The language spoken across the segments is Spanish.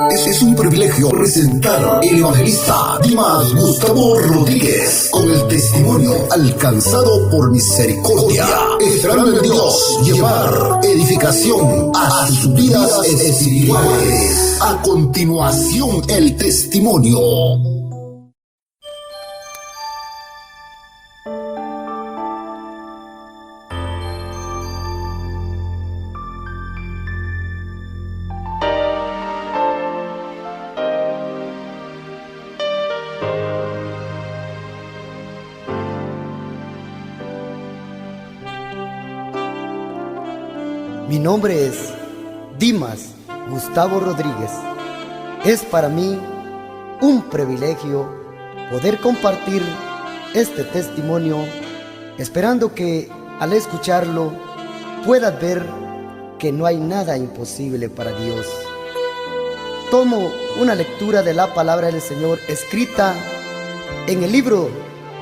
Es un privilegio presentar el evangelista Dimas Gustavo Rodríguez con el testimonio alcanzado por misericordia, esperando en Dios llevar edificación a sus vidas espirituales. A continuación, el testimonio. Mi nombre es Dimas Gustavo Rodríguez. Es para mí un privilegio poder compartir este testimonio, esperando que al escucharlo puedas ver que no hay nada imposible para Dios. Tomo una lectura de la palabra del Señor escrita en el libro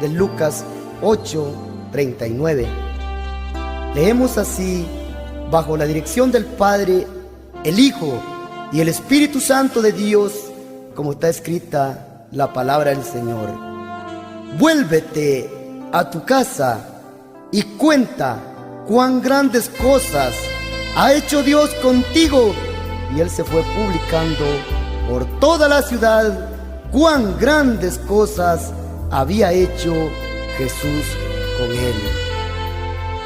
de Lucas 8:39. Leemos así: bajo la dirección del Padre, el Hijo y el Espíritu Santo de Dios, como está escrita la palabra del Señor. Vuélvete a tu casa y cuenta cuán grandes cosas ha hecho Dios contigo. Y él se fue publicando por toda la ciudad cuán grandes cosas había hecho Jesús con él.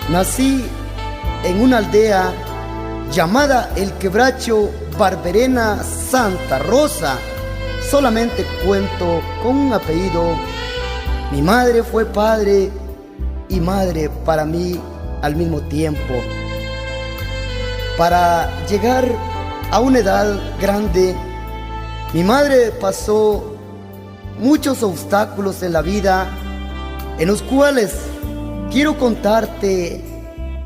Nací en una aldea llamada El Quebracho, Barberena, Santa Rosa. Solamente cuento con un apellido. Mi madre fue padre y madre para mí al mismo tiempo. Para llegar a una edad grande, mi madre pasó muchos obstáculos en la vida, en los cuales quiero contarte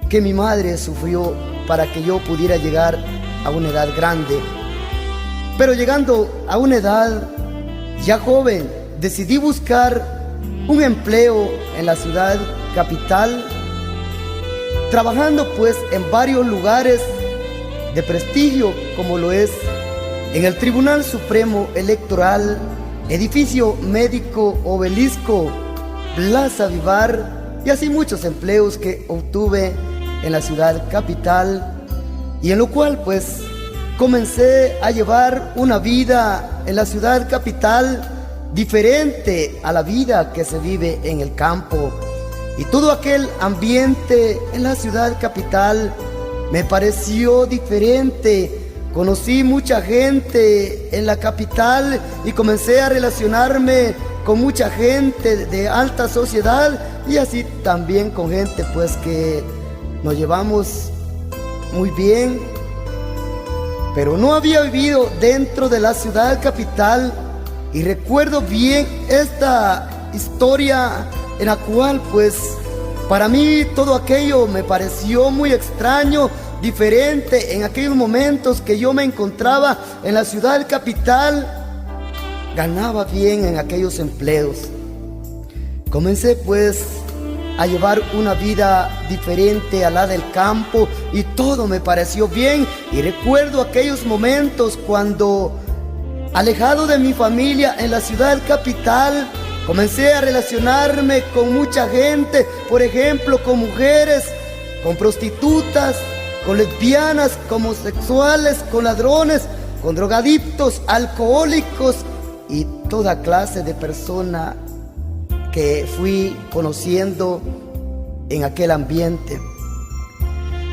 que mi madre sufrió para que yo pudiera llegar a una edad grande. Pero llegando a una edad ya joven, decidí buscar un empleo en la ciudad capital, trabajando pues en varios lugares de prestigio, como lo es en el Tribunal Supremo Electoral, Edificio Médico Obelisco, Plaza Vivar, y así muchos empleos que obtuve en la ciudad capital, y en lo cual pues comencé a llevar una vida en la ciudad capital diferente a la vida que se vive en el campo. Y todo aquel ambiente en la ciudad capital me pareció diferente. Conocí mucha gente en la capital y comencé a relacionarme con mucha gente de alta sociedad, y así también con gente pues que nos llevamos muy bien, pero no había vivido dentro de la ciudad capital. Y recuerdo bien esta historia en la cual pues para mí todo aquello me pareció muy extraño, diferente en aquellos momentos que yo me encontraba en la ciudad capital. Ganaba bien en aquellos empleos. Comencé pues a llevar una vida diferente a la del campo y todo me pareció bien. Y recuerdo aquellos momentos cuando, alejado de mi familia en la ciudad capital, comencé a relacionarme con mucha gente, por ejemplo, con mujeres, con prostitutas, con lesbianas, con homosexuales, con ladrones, con drogadictos, alcohólicos y toda clase de personas que fui conociendo en aquel ambiente.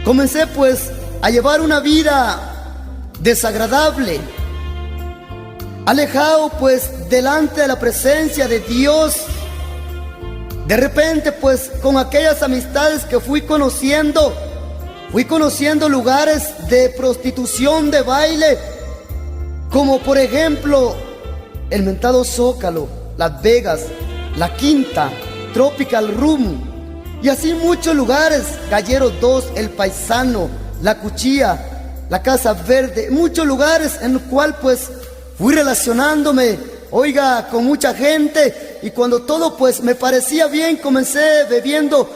Comencé pues a llevar una vida desagradable, alejado pues delante de la presencia de Dios. De repente pues con aquellas amistades que fui conociendo lugares de prostitución, de baile, como por ejemplo el mentado Zócalo, Las Vegas, La Quinta, Tropical Room, y así muchos lugares, Galleros 2, El Paisano, La Cuchilla, La Casa Verde, muchos lugares en los cuales pues fui relacionándome, con mucha gente. Y cuando todo pues me parecía bien, comencé bebiendo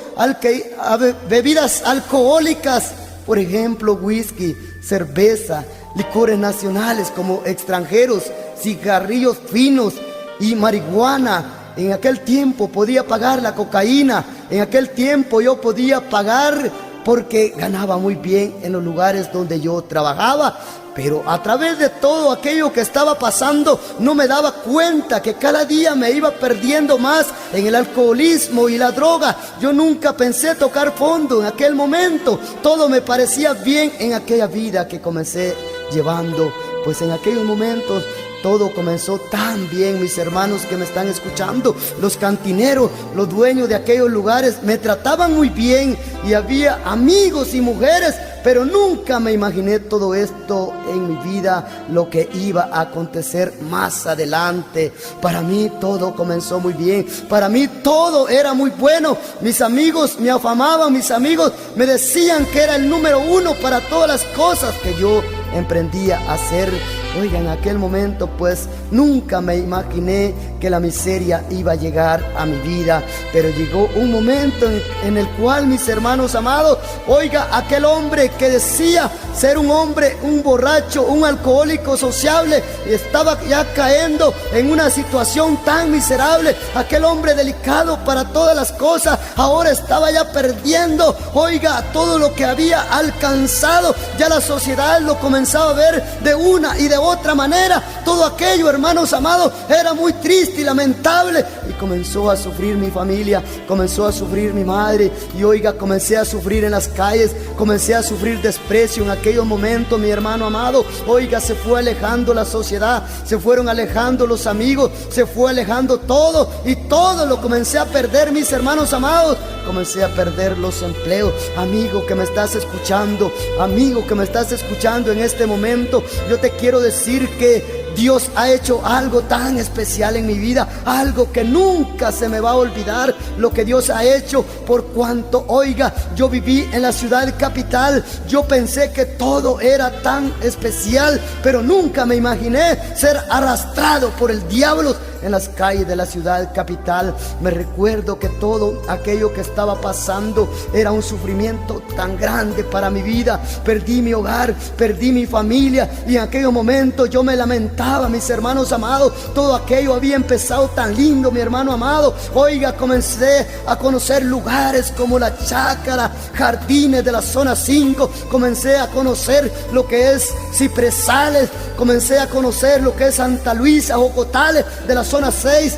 bebidas alcohólicas, por ejemplo whisky, cerveza, licores nacionales como extranjeros, cigarrillos finos y marihuana. En aquel tiempo podía pagar la cocaína. En aquel tiempo yo podía pagar porque ganaba muy bien en los lugares donde yo trabajaba. Pero a través de todo aquello que estaba pasando, no me daba cuenta que cada día me iba perdiendo más en el alcoholismo y la droga. Yo nunca pensé tocar fondo en aquel momento. Todo me parecía bien en aquella vida que comencé llevando. Pues en aquellos momentos todo comenzó tan bien, mis hermanos que me están escuchando. Los cantineros, los dueños de aquellos lugares me trataban muy bien y había amigos y mujeres, pero nunca me imaginé todo esto en mi vida, lo que iba a acontecer más adelante. Para mí todo comenzó muy bien, para mí todo era muy bueno. Mis amigos me afamaban, mis amigos me decían que era el número uno para todas las cosas que yo emprendía a hacer. Oiga, en aquel momento pues nunca me imaginé que la miseria iba a llegar a mi vida. Pero llegó un momento en el cual, mis hermanos amados, oiga, aquel hombre que decía ser un hombre, un borracho, un alcohólico sociable, estaba ya cayendo en una situación tan miserable. Aquel hombre delicado para todas las cosas, ahora estaba ya perdiendo, oiga, todo lo que había alcanzado. Ya la sociedad lo comenzaba a ver de una y de otra manera. Todo aquello, hermanos amados, era muy triste y lamentable. Y comenzó a sufrir mi familia, comenzó a sufrir mi madre. Y oiga, comencé a sufrir en las calles, comencé a sufrir desprecio en aquellos momentos, mi hermano amado. Oiga, se fue alejando la sociedad, se fueron alejando los amigos, se fue alejando todo. Y todo lo comencé a perder, mis hermanos amados. Comencé a perder los empleos. Amigo que me estás escuchando, amigo que me estás escuchando en este momento, yo te quiero decir que Dios ha hecho algo tan especial en mi vida, algo que nunca se me va a olvidar, lo que Dios ha hecho, por cuanto, oiga, yo viví en la ciudad capital. Yo pensé que todo era tan especial, pero nunca me imaginé ser arrastrado por el diablo en las calles de la ciudad capital. Me recuerdo que todo aquello que estaba pasando era un sufrimiento tan grande para mi vida. Perdí mi hogar, perdí mi familia, y en aquel momento yo me lamentaba, mis hermanos amados. Todo aquello había empezado tan lindo, mi hermano amado. Oiga, comencé a conocer lugares como La Chácara, Jardines de la zona 5. Comencé a conocer lo que es Cipresales, comencé a conocer lo que es Santa Luisa, Jocotales de la zona 6,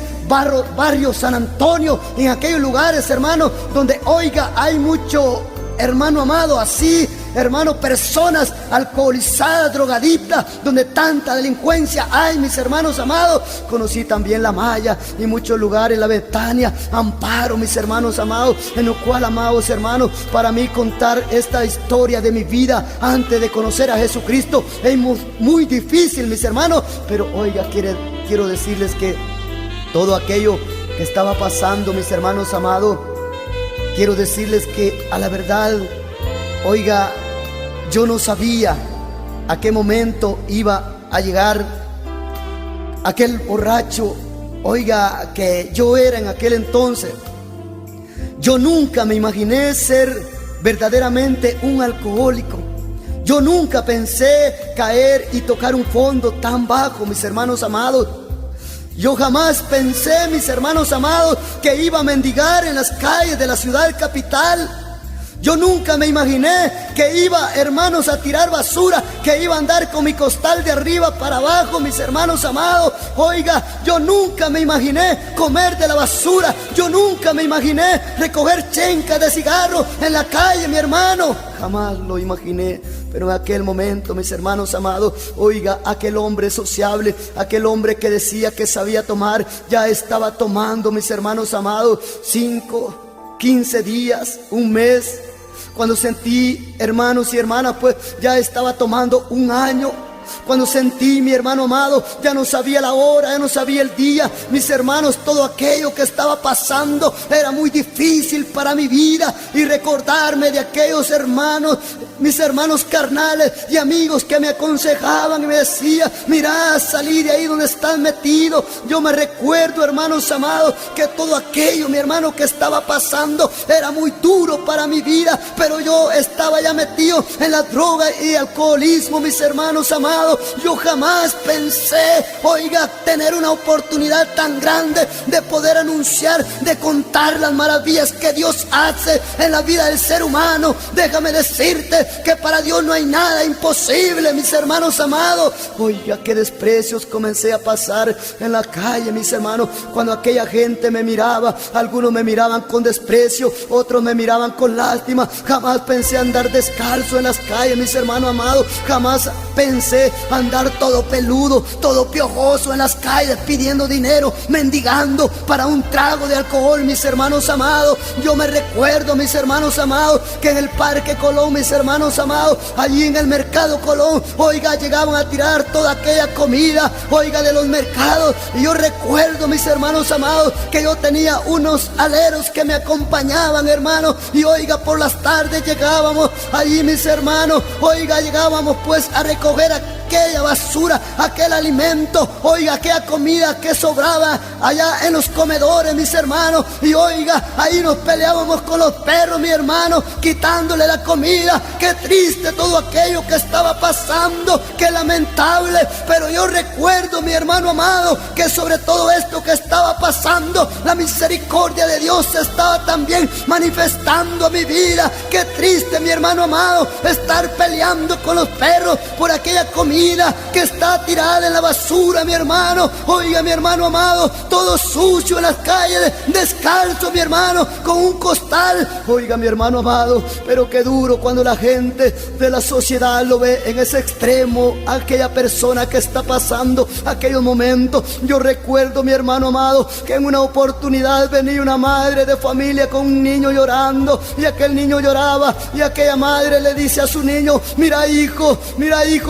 barrio San Antonio. En aquellos lugares, hermano, donde, oiga, hay mucho, hermano amado, así, hermano, personas alcoholizadas, drogadictas, donde tanta delincuencia hay, mis hermanos amados. Conocí también La Maya y muchos lugares, La Betania, Amparo, mis hermanos amados, en lo cual, amados hermanos, para mí contar esta historia de mi vida antes de conocer a Jesucristo es muy difícil, mis hermanos. Pero oiga, quiero decirles que todo aquello que estaba pasando, mis hermanos amados, quiero decirles que a la verdad, oiga, yo no sabía a qué momento iba a llegar aquel borracho, oiga, que yo era en aquel entonces. Yo nunca me imaginé ser verdaderamente un alcohólico. Yo nunca pensé caer y tocar un fondo tan bajo, mis hermanos amados. Yo jamás pensé, mis hermanos amados, que iba a mendigar en las calles de la ciudad capital. Yo nunca me imaginé que iba, hermanos, a tirar basura, que iba a andar con mi costal de arriba para abajo, mis hermanos amados. Oiga, yo nunca me imaginé comer de la basura. Yo nunca me imaginé recoger chencas de cigarro en la calle, mi hermano. Jamás lo imaginé. Pero en aquel momento, mis hermanos amados, oiga, aquel hombre sociable, aquel hombre que decía que sabía tomar, ya estaba tomando, mis hermanos amados, 5, 15 días, un mes. Cuando sentí, hermanos y hermanas, pues ya estaba tomando un año. Cuando sentí, mi hermano amado, ya no sabía la hora, ya no sabía el día. Mis hermanos, todo aquello que estaba pasando era muy difícil para mi vida. Y recordarme de aquellos hermanos, mis hermanos carnales y amigos que me aconsejaban y me decían: mira, salí de ahí donde estás metido. Yo me recuerdo, hermanos amados, que todo aquello, mi hermano, que estaba pasando era muy duro para mi vida, pero yo estaba ya metido en la droga y alcoholismo, mis hermanos amados. Yo jamás pensé, oiga, tener una oportunidad tan grande de poder anunciar, de contar las maravillas que Dios hace en la vida del ser humano. Déjame decirte que para Dios no hay nada imposible, mis hermanos amados. Oiga, qué desprecios comencé a pasar en la calle, mis hermanos, cuando aquella gente me miraba. Algunos me miraban con desprecio, otros me miraban con lástima. Jamás pensé andar descalzo en las calles, mis hermanos amados. Jamás pensé andar todo peludo, todo piojoso en las calles, pidiendo dinero, mendigando para un trago de alcohol, mis hermanos amados. Yo me recuerdo, mis hermanos amados, que en el Parque Colón, mis hermanos amados, allí en el Mercado Colón, oiga, llegaban a tirar toda aquella comida, oiga, de los mercados. Y yo recuerdo, mis hermanos amados, que yo tenía unos aleros que me acompañaban, hermanos. Y oiga, por las tardes llegábamos allí, mis hermanos, oiga, llegábamos pues a recoger aquella basura, aquel alimento, oiga, aquella comida que sobraba allá en los comedores, mis hermanos. Y oiga, ahí nos peleábamos con los perros, mi hermano, quitándole la comida. Qué triste todo aquello que estaba pasando, qué lamentable. Pero yo recuerdo, mi hermano amado, que sobre todo esto que estaba pasando, la misericordia de Dios se estaba también manifestando a mi vida. Qué triste, mi hermano amado, estar peleando con los perros por aquella comida que está tirada en la basura, mi hermano. Oiga, mi hermano amado, todo sucio en las calles, descalzo, mi hermano, con un costal. Oiga, mi hermano amado, pero qué duro cuando la gente de la sociedad lo ve en ese extremo, aquella persona que está pasando aquellos momentos. Yo recuerdo, mi hermano amado, que en una oportunidad venía una madre de familia con un niño llorando, y aquel niño lloraba, y aquella madre le dice a su niño: mira hijo,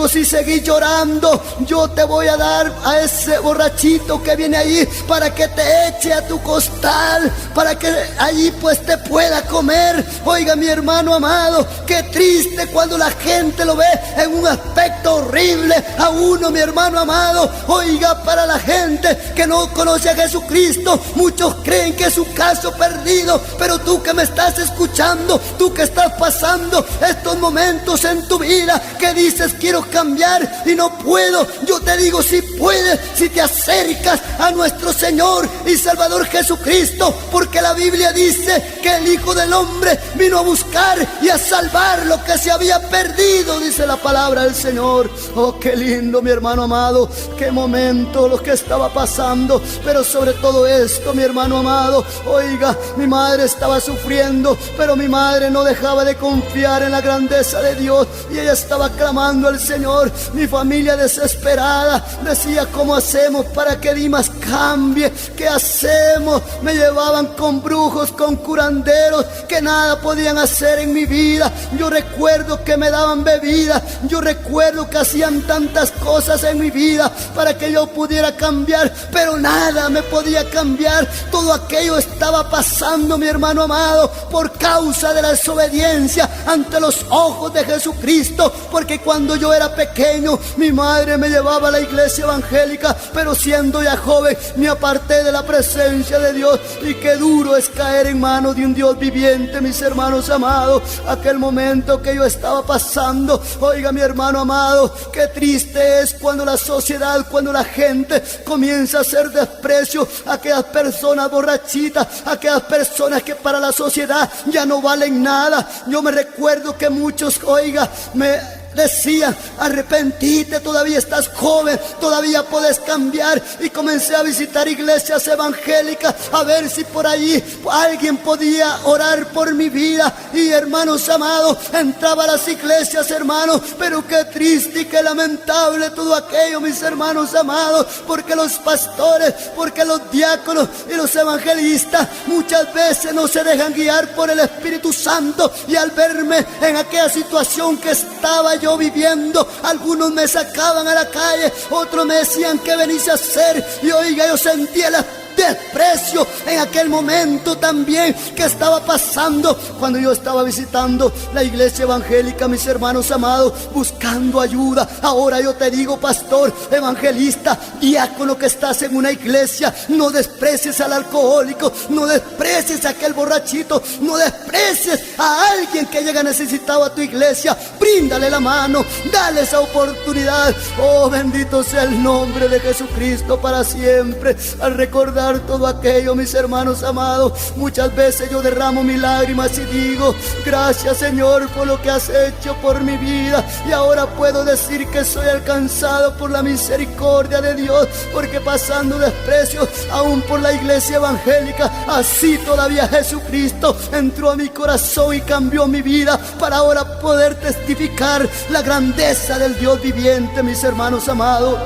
si seguís llorando, yo te voy a dar a ese borrachito que viene ahí para que te eche a tu costal, para que allí pues te pueda comer. Oiga, mi hermano amado, qué triste cuando la gente lo ve en un aspecto horrible a uno, mi hermano amado. Oiga, para la gente que no conoce a Jesucristo, muchos creen que es un caso perdido. Pero tú que me estás escuchando, tú que estás pasando estos momentos en tu vida, que dices: quiero cambiar y no puedo, yo te digo: si puedes, si te acercas a nuestro Señor y Salvador Jesucristo, porque la Biblia dice que el Hijo del Hombre vino a buscar y a salvar lo que se había perdido, dice la palabra del Señor. Oh, qué lindo, mi hermano amado, qué momento lo que estaba pasando. Pero sobre todo esto, mi hermano amado, oiga, mi madre estaba sufriendo, pero mi madre no dejaba de confiar en la grandeza de Dios, y ella estaba clamando al Señor. Mi familia desesperada decía: ¿cómo hacemos para que Dimas cambie? ¿Qué hacemos? Me llevaban con brujos, con curanderos, que nada podían hacer en mi vida. Yo recuerdo que me daban bebida, yo recuerdo que hacían tantas cosas en mi vida para que yo pudiera cambiar, pero nada me podía cambiar. Todo aquello estaba pasando, mi hermano amado, por causa de la desobediencia ante los ojos de Jesucristo. Porque cuando yo era pequeño, mi madre me llevaba a la iglesia evangélica, pero siendo ya joven me aparté de la presencia de Dios. Y qué duro es caer en manos de un Dios viviente, mis hermanos amados. Aquel momento que yo estaba pasando, oiga, mi hermano amado, qué triste es cuando la sociedad, cuando la gente comienza a hacer desprecio a aquellas personas borrachitas, a aquellas personas que para la sociedad ya no valen nada. Yo me recuerdo que muchos, oiga, me decía: arrepentite, todavía estás joven, todavía puedes cambiar. Y comencé a visitar iglesias evangélicas a ver si por allí alguien podía orar por mi vida. Y hermanos amados, entraba a las iglesias, hermanos, pero qué triste y qué lamentable todo aquello, mis hermanos amados, porque los pastores, porque los diáconos y los evangelistas muchas veces no se dejan guiar por el Espíritu Santo. Y al verme en aquella situación que estaba yo viviendo. Algunos me sacaban a la calle, otros me decían qué venís a hacer. Y oiga, yo sentía el desprecio en aquel momento también que estaba pasando cuando yo estaba visitando la iglesia evangélica, mis hermanos amados, buscando ayuda. Ahora yo te digo, pastor, evangelista, diácono que estás en una iglesia, no desprecies al alcohólico, no desprecies a aquel borrachito, no desprecies a alguien que llega necesitado a tu iglesia. Bríndale la mano, dale esa oportunidad. Oh, bendito sea el nombre de Jesucristo para siempre. Al recordar todo aquello, mis hermanos amados, muchas veces yo derramo mis lágrimas y digo: gracias, Señor, por lo que has hecho por mi vida. Y ahora puedo decir que soy alcanzado por la misericordia de Dios, porque pasando desprecio aún por la iglesia evangélica, así todavía Jesucristo entró a mi corazón y cambió mi vida para ahora poder testificar la grandeza del Dios viviente, mis hermanos amados.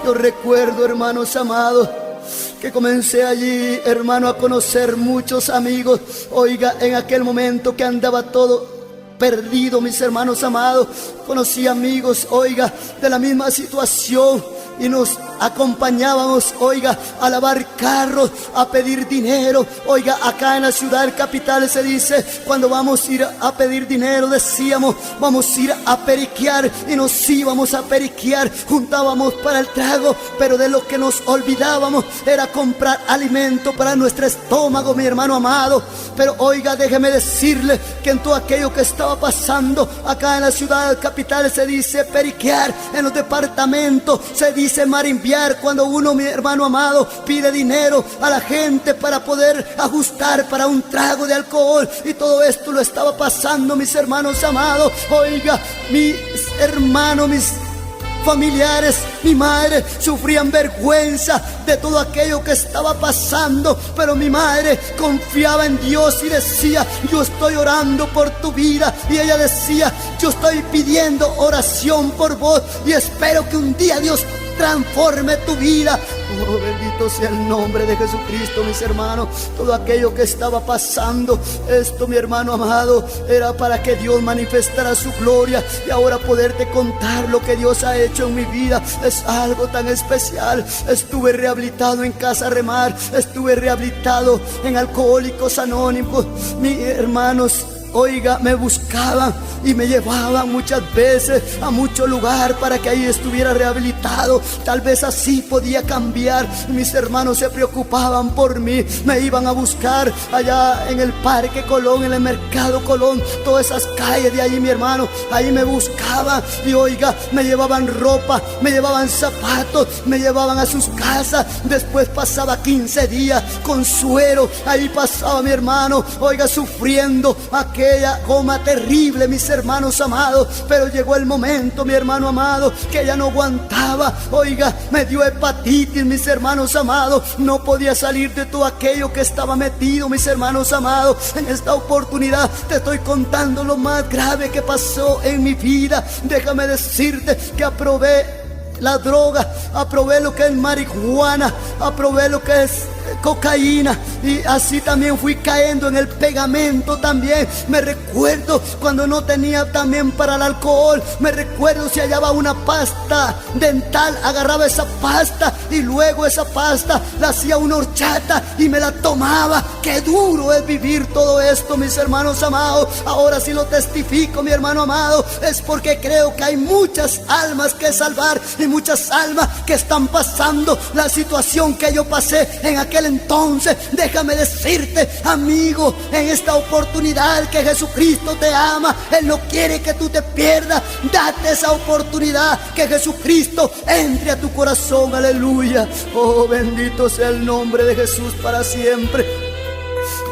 Yo recuerdo, hermanos amados, que comencé allí, hermano, a conocer muchos amigos. Oiga, en aquel momento que andaba todo perdido, mis hermanos amados, conocí amigos, oiga, de la misma situación, y nos acompañábamos, oiga, a lavar carros, a pedir dinero. Oiga, acá en la ciudad capital se dice, cuando vamos a ir a pedir dinero, decíamos, vamos a ir a periquear, y nos íbamos a periquear, juntábamos para el trago, pero de lo que nos olvidábamos era comprar alimento para nuestro estómago, mi hermano amado. Pero oiga, déjeme decirle que en todo aquello que estaba pasando acá en la ciudad capital se dice periquear, en los departamentos se dice marimbiar, cuando uno, mi hermano amado, pide dinero a la gente para poder ajustar para un trago de alcohol. Y todo esto lo estaba pasando, mis hermanos amados. Oiga, mis hermanos, mis familiares, mi madre sufrían vergüenza de todo aquello que estaba pasando, pero mi madre confiaba en Dios y decía: yo estoy orando por tu vida. Y ella decía: yo estoy pidiendo oración por vos y espero que un día Dios transforme tu vida. Oh, bendito sea el nombre de Jesucristo, mis hermanos. Todo aquello que estaba pasando, esto, mi hermano amado, era para que Dios manifestara su gloria. Y ahora poderte contar lo que Dios ha hecho en mi vida es algo tan especial. Estuve rehabilitado en Casa Remar, estuve rehabilitado en Alcohólicos Anónimos. Mis hermanos, oiga, me buscaban y me llevaban muchas veces a mucho lugar para que ahí estuviera rehabilitado. Tal vez así podía cambiar. Mis hermanos se preocupaban por mí, me iban a buscar allá en el Parque Colón, en el Mercado Colón, todas esas calles de allí, mi hermano, ahí me buscaban. Y oiga, me llevaban ropa, me llevaban zapatos, me llevaban a sus casas. Después pasaba 15 días con suero, ahí pasaba mi hermano, oiga, sufriendo aquella coma terrible, mis hermanos amados. Pero llegó el momento, mi hermano amado, que ya no aguantaba. Oiga, me dio hepatitis, mis hermanos amados. No podía salir de todo aquello que estaba metido, mis hermanos amados. En esta oportunidad te estoy contando lo más grave que pasó en mi vida. Déjame decirte que aprobé la droga, aprobé lo que es marihuana, aprobé lo que es cocaína, y así también fui cayendo en el pegamento también. Me recuerdo cuando no tenía también para el alcohol, me recuerdo si hallaba una pasta dental, agarraba esa pasta y luego esa pasta la hacía una horchata y me la tomaba. Qué duro es vivir todo esto, mis hermanos amados. Ahora sí lo testifico, mi hermano amado, es porque creo que hay muchas almas que salvar y muchas almas que están pasando la situación que yo pasé en aquel entonces. Déjame decirte, amigo, en esta oportunidad, que Jesucristo te ama. Él no quiere que tú te pierdas. Date esa oportunidad, que Jesucristo entre a tu corazón. Aleluya. Oh, bendito sea el nombre de Jesús para siempre.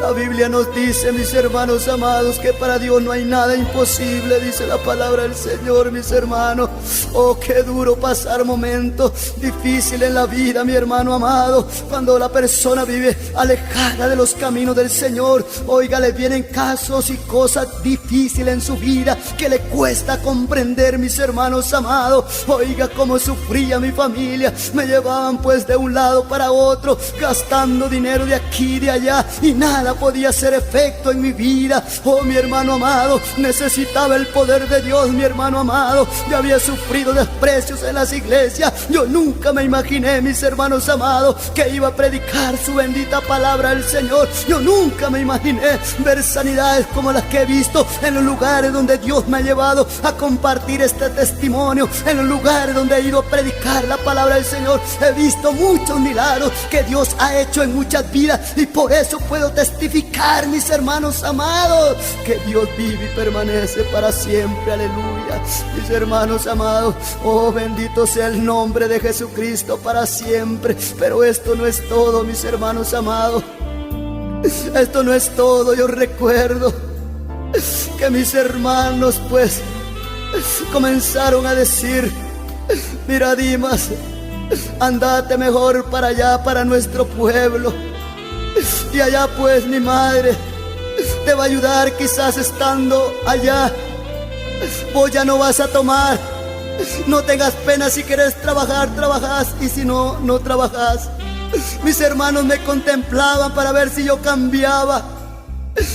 La Biblia nos dice, mis hermanos amados, que para Dios no hay nada imposible, dice la palabra del Señor, mis hermanos. Oh, qué duro pasar momentos difíciles en la vida, mi hermano amado, cuando la persona vive alejada de los caminos del Señor. Oiga, le vienen casos y cosas difíciles en su vida que le cuesta comprender, mis hermanos amados. Oiga, cómo sufría mi familia. Me llevaban pues de un lado para otro, gastando dinero de aquí y de allá, y nada nada podía hacer efecto en mi vida. Oh, mi hermano amado, necesitaba el poder de Dios, mi hermano amado. Yo había sufrido desprecios en las iglesias. Yo nunca me imaginé, mis hermanos amados, que iba a predicar su bendita palabra del Señor. Yo nunca me imaginé ver sanidades como las que he visto en los lugares donde Dios me ha llevado a compartir este testimonio, en los lugares donde he ido a predicar la palabra del Señor. He visto muchos milagros que Dios ha hecho en muchas vidas, y por eso puedo testificar, mis hermanos amados, que Dios vive y permanece para siempre. Aleluya. Mis hermanos amados, oh, bendito sea el nombre de Jesucristo para siempre. Pero esto no es todo, mis hermanos amados. Esto no es todo. Yo recuerdo que mis hermanos pues comenzaron a decir: mira, Dimas, andate mejor para allá, para nuestro pueblo, y allá pues mi madre te va a ayudar. Quizás estando allá vos ya no vas a tomar. No tengas pena, si querés trabajar, trabajás, y si no, no trabajás. Mis hermanos me contemplaban para ver si yo cambiaba.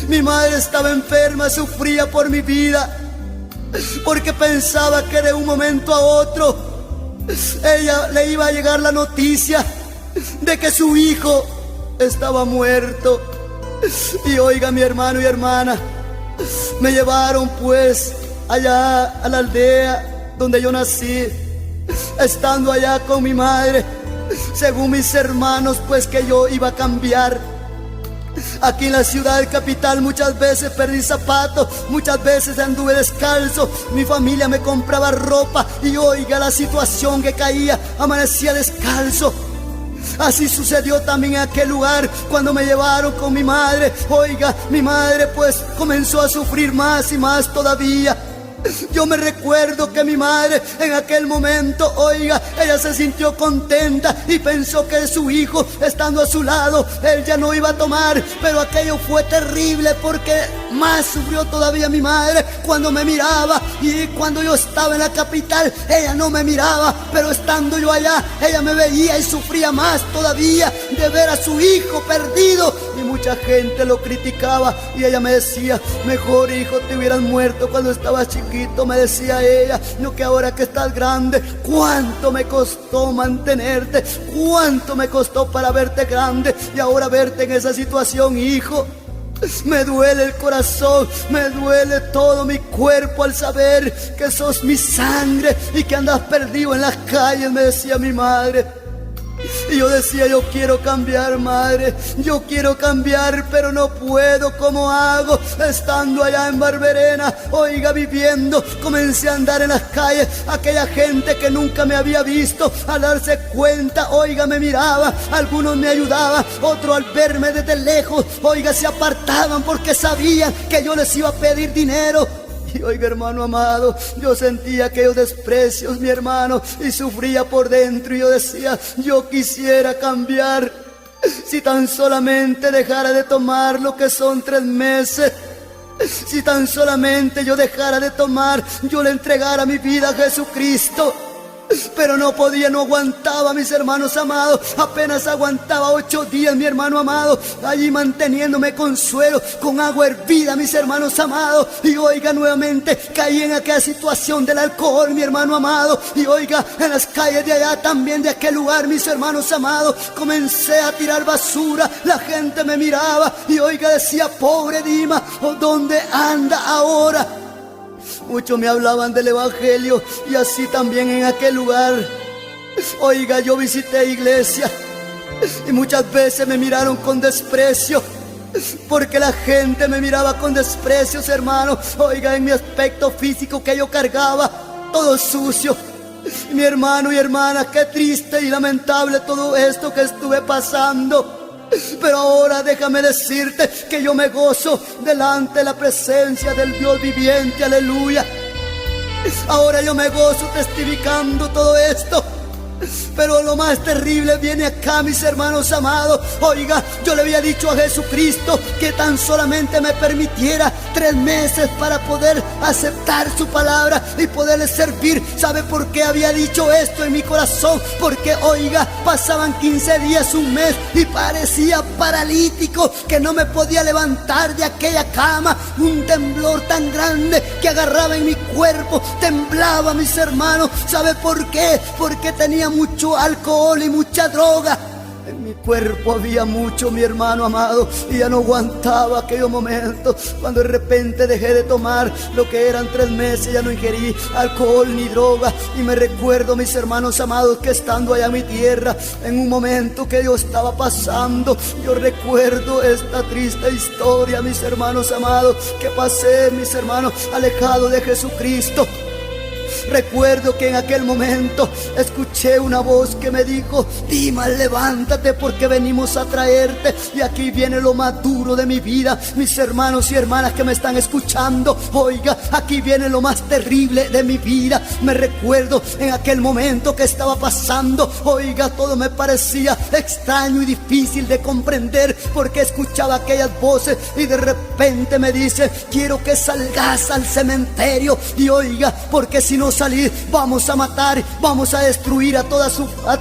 Mi madre estaba enferma, sufría por mi vida, porque pensaba que de un momento a otro ella le iba a llegar la noticia de que su hijo estaba muerto. Y oiga, mi hermano y hermana, me llevaron pues allá a la aldea donde yo nací. Estando allá con mi madre, según mis hermanos, pues que yo iba a cambiar. Aquí en la ciudad capital muchas veces perdí zapatos, muchas veces anduve descalzo. Mi familia me compraba ropa y oiga la situación que caía, amanecía descalzo. Así sucedió también en aquel lugar cuando me llevaron con mi madre. Oiga, mi madre pues comenzó a sufrir más y más todavía. Yo me recuerdo que mi madre en aquel momento, oiga, ella se sintió contenta y pensó que su hijo, estando a su lado, él ya no iba a tomar. Pero aquello fue terrible, porque más sufrió todavía mi madre cuando me miraba. Y cuando yo estaba en la capital, ella no me miraba, pero estando yo allá, ella me veía y sufría más todavía de ver a su hijo perdido. Y mucha gente lo criticaba y ella me decía: mejor, hijo, te hubieras muerto cuando estabas chiquito. Me decía ella, no que ahora que estás grande. ¿Cuánto me costó mantenerte? ¿Cuánto me costó para verte grande? Y ahora verte en esa situación, hijo, me duele el corazón, me duele todo mi cuerpo al saber que sos mi sangre y que andas perdido en las calles, me decía mi madre. Y yo decía: yo quiero cambiar, madre, yo quiero cambiar, pero no puedo. ¿Cómo hago? Estando allá en Barberena, oiga, viviendo, comencé a andar en las calles. Aquella gente que nunca me había visto, al darse cuenta, oiga, me miraba. Algunos me ayudaban, otros al verme desde lejos, oiga, se apartaban porque sabían que yo les iba a pedir dinero. Y oiga, hermano amado, yo sentía aquellos desprecios, mi hermano, y sufría por dentro. Y yo decía: yo quisiera cambiar, si tan solamente dejara de tomar lo que son 3 meses. Si tan solamente yo dejara de tomar, yo le entregara mi vida a Jesucristo. Pero no podía, no aguantaba, mis hermanos amados. Apenas aguantaba 8 días, mi hermano amado, allí manteniéndome con suero, con agua hervida, mis hermanos amados. Y oiga, nuevamente caí en aquella situación del alcohol, mi hermano amado. Y oiga, en las calles de allá también, de aquel lugar, mis hermanos amados, comencé a tirar basura. La gente me miraba y oiga, decía: pobre Dima, ¿dónde anda ahora? Muchos me hablaban del evangelio, y así también en aquel lugar. Oiga, yo visité iglesia y muchas veces me miraron con desprecio, porque la gente me miraba con desprecios, hermano. Oiga, en mi aspecto físico que yo cargaba, todo sucio. Mi hermano y hermana, qué triste y lamentable todo esto que estuve pasando. Pero ahora déjame decirte que yo me gozo delante de la presencia del Dios viviente, aleluya. Ahora yo me gozo testificando todo esto, Pero lo más terrible viene acá, mis hermanos amados. Oiga, yo le había dicho a Jesucristo que tan solamente me permitiera 3 meses para poder aceptar su palabra y poderle servir. ¿Sabe por qué había dicho esto en mi corazón? Porque, oiga, pasaban 15 días, un mes, y parecía paralítico, que no me podía levantar de aquella cama. Un temblor tan grande que agarraba en mi cuerpo, temblaba, mis hermanos. ¿Sabe por qué? Porque tenía mucho alcohol y mucha droga. En mi cuerpo había mucho, mi hermano amado, y ya no aguantaba aquellos momentos. Cuando de repente dejé de tomar lo que eran 3 meses, ya no ingerí alcohol ni droga. Y me recuerdo, mis hermanos amados, que estando allá en mi tierra, en un momento que yo estaba pasando, yo recuerdo esta triste historia, mis hermanos amados, que pasé, mis hermanos, alejado de Jesucristo. Recuerdo que en aquel momento escuché una voz que me dijo: Dimas, levántate porque venimos a traerte. Y aquí viene lo más duro de mi vida, mis hermanos y hermanas que me están escuchando. Oiga, aquí viene lo más terrible de mi vida. Me recuerdo en aquel momento que estaba pasando. Oiga, todo me parecía extraño y difícil de comprender, porque escuchaba aquellas voces y de repente me dice: quiero que salgas al cementerio. Y oiga, porque si no salir, vamos a matar, vamos a destruir a toda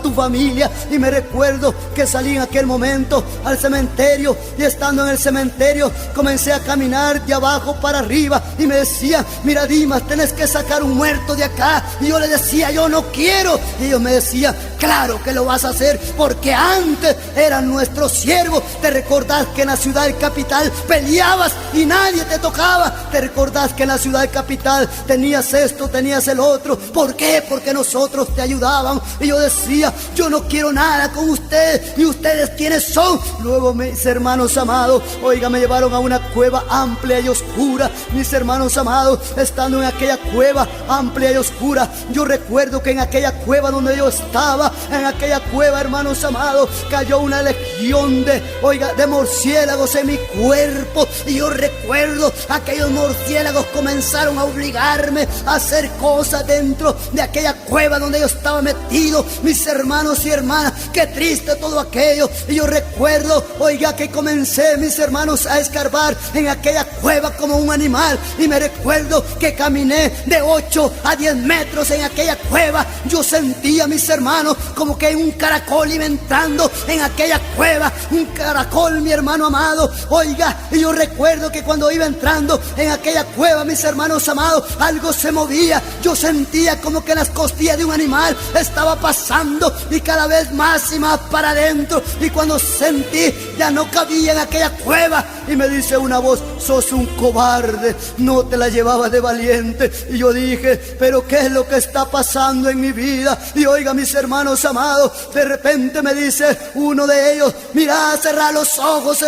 tu familia. Y me recuerdo que salí en aquel momento al cementerio, y estando en el cementerio comencé a caminar de abajo para arriba, y me decía: mira, Dimas, tenés que sacar un muerto de acá. Y yo le decía: yo no quiero. Y ellos me decían: claro que lo vas a hacer, porque antes eran nuestros siervos. Te recordás que en la ciudad capital peleabas y nadie te tocaba. Te recordás que en la ciudad capital tenías esto, tenías el otro. ¿Por qué? Porque nosotros te ayudaban. Y yo decía: yo no quiero nada con ustedes. ¿Y ustedes quiénes son? Luego, mis hermanos amados, oiga, me llevaron a una cueva amplia y oscura. Mis hermanos amados, estando en aquella cueva amplia y oscura, yo recuerdo que en aquella cueva donde yo estaba, en aquella cueva, hermanos amados, cayó una legión de murciélagos en mi cuerpo. Y yo recuerdo aquellos murciélagos comenzaron a obligarme a hacer cosas dentro de aquella cueva donde yo estaba metido. Mis hermanos y hermanas, qué triste todo aquello. Y yo recuerdo, oiga, que comencé, mis hermanos, a escarbar en aquella cueva como un animal. Y me recuerdo que caminé de 8 a 10 metros en aquella cueva. Yo sentía, mis hermanos, como que un caracol iba entrando en aquella cueva. Un caracol, mi hermano amado. Oiga, y yo recuerdo que cuando iba entrando en aquella cueva, mis hermanos amados, algo se movía. Yo sentía como que las costillas de un animal estaba pasando, y cada vez más y más para adentro. Y cuando sentí, ya no cabía en aquella cueva, y me dice una voz: sos un cobarde, no te la llevabas de valiente. Y yo dije: pero ¿qué es lo que está pasando en mi vida? Y oiga, mis hermanos amados, de repente me dice uno de ellos: mira, cerrá los ojos,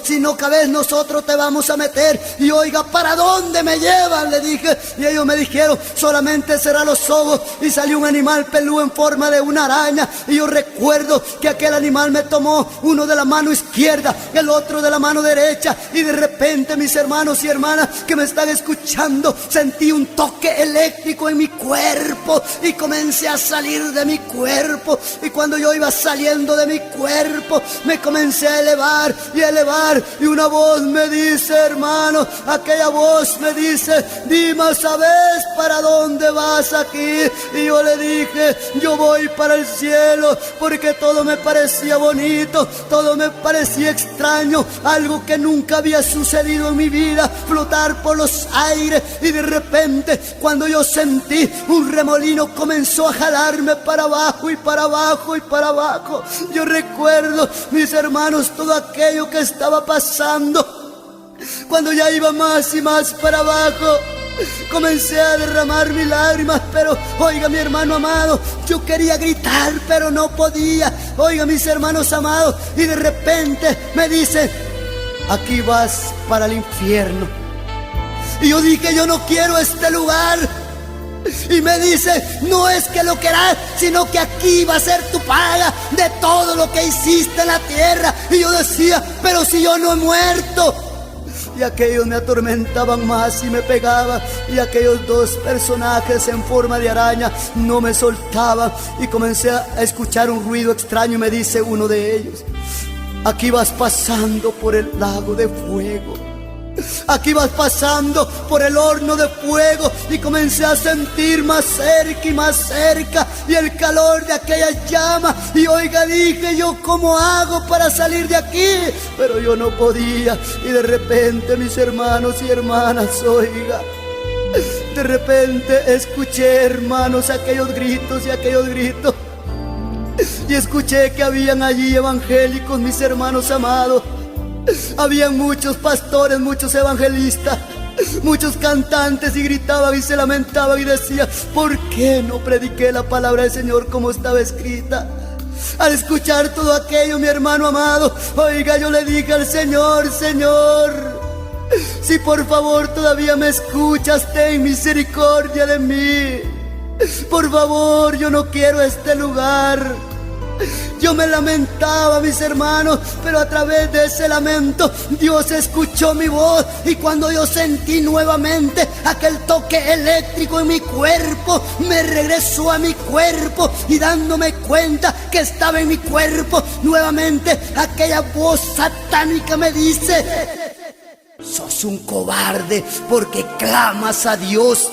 si no cabes nosotros te vamos a meter. Y oiga, ¿para dónde me llevan?, le dije. Y ellos me dijeron: solamente cerrá los ojos. Y salió un animal peludo en forma de una araña. Y yo recuerdo que aquel animal me tomó uno de la mano izquierda, el otro de la mano derecha. Y de repente, mis hermanos y hermanas que me están escuchando, sentí un toque eléctrico en mi cuerpo y comencé a salir de mi cuerpo. Y cuando yo iba saliendo de mi cuerpo, me comencé a elevar y a elevar. Y una voz me dice, hermano, aquella voz me dice: Dimas, ¿sabes para dónde vas aquí? Y yo le dije: yo voy para el cielo, porque todo me parecía bonito, todo me parecía extraño, algo que nunca había sucedido en mi vida, flotar por los aires. Y de repente, cuando yo sentí un remolino, comenzó a jalarme para abajo y para abajo y para abajo. Yo recuerdo, mis hermanos, todo aquello que estaba pasando. Cuando ya iba más y más para abajo, comencé a derramar mis lágrimas. Pero oiga, mi hermano amado, yo quería gritar, pero no podía. Oiga, mis hermanos amados, y de repente me dicen: aquí vas para el infierno. Y yo dije: yo no quiero este lugar. Y me dice: no es que lo quieras, sino que aquí va a ser tu paga de todo lo que hiciste en la tierra. Y yo decía: pero si yo no he muerto. y aquellos me atormentaban más y me pegaban, y aquellos dos personajes en forma de araña no me soltaban, y comencé a escuchar un ruido extraño y me dice uno de ellos: aquí vas pasando por el lago de fuego, aquí vas pasando por el horno de fuego. Y comencé a sentir más cerca y más cerca, y el calor de aquella llama. Y oiga, dije yo, ¿cómo hago para salir de aquí? Pero yo no podía. Y de repente, mis hermanos y hermanas, oiga, de repente escuché, hermanos, aquellos gritos y aquellos gritos. Y escuché que habían allí evangélicos, mis hermanos amados. Habían muchos pastores, muchos evangelistas, muchos cantantes, y gritaban y se lamentaban y decían: ¿por qué no prediqué la palabra del Señor como estaba escrita? Al escuchar todo aquello, mi hermano amado, oiga, yo le dije al Señor: Señor, si por favor todavía me escuchas, ten misericordia de mí. Por favor, yo no quiero este lugar. Yo me lamentaba, mis hermanos, pero a través de ese lamento Dios escuchó mi voz. Y cuando yo sentí nuevamente aquel toque eléctrico en mi cuerpo, me regresó a mi cuerpo, y dándome cuenta que estaba en mi cuerpo nuevamente, aquella voz satánica me dice: sos un cobarde porque clamas a Dios.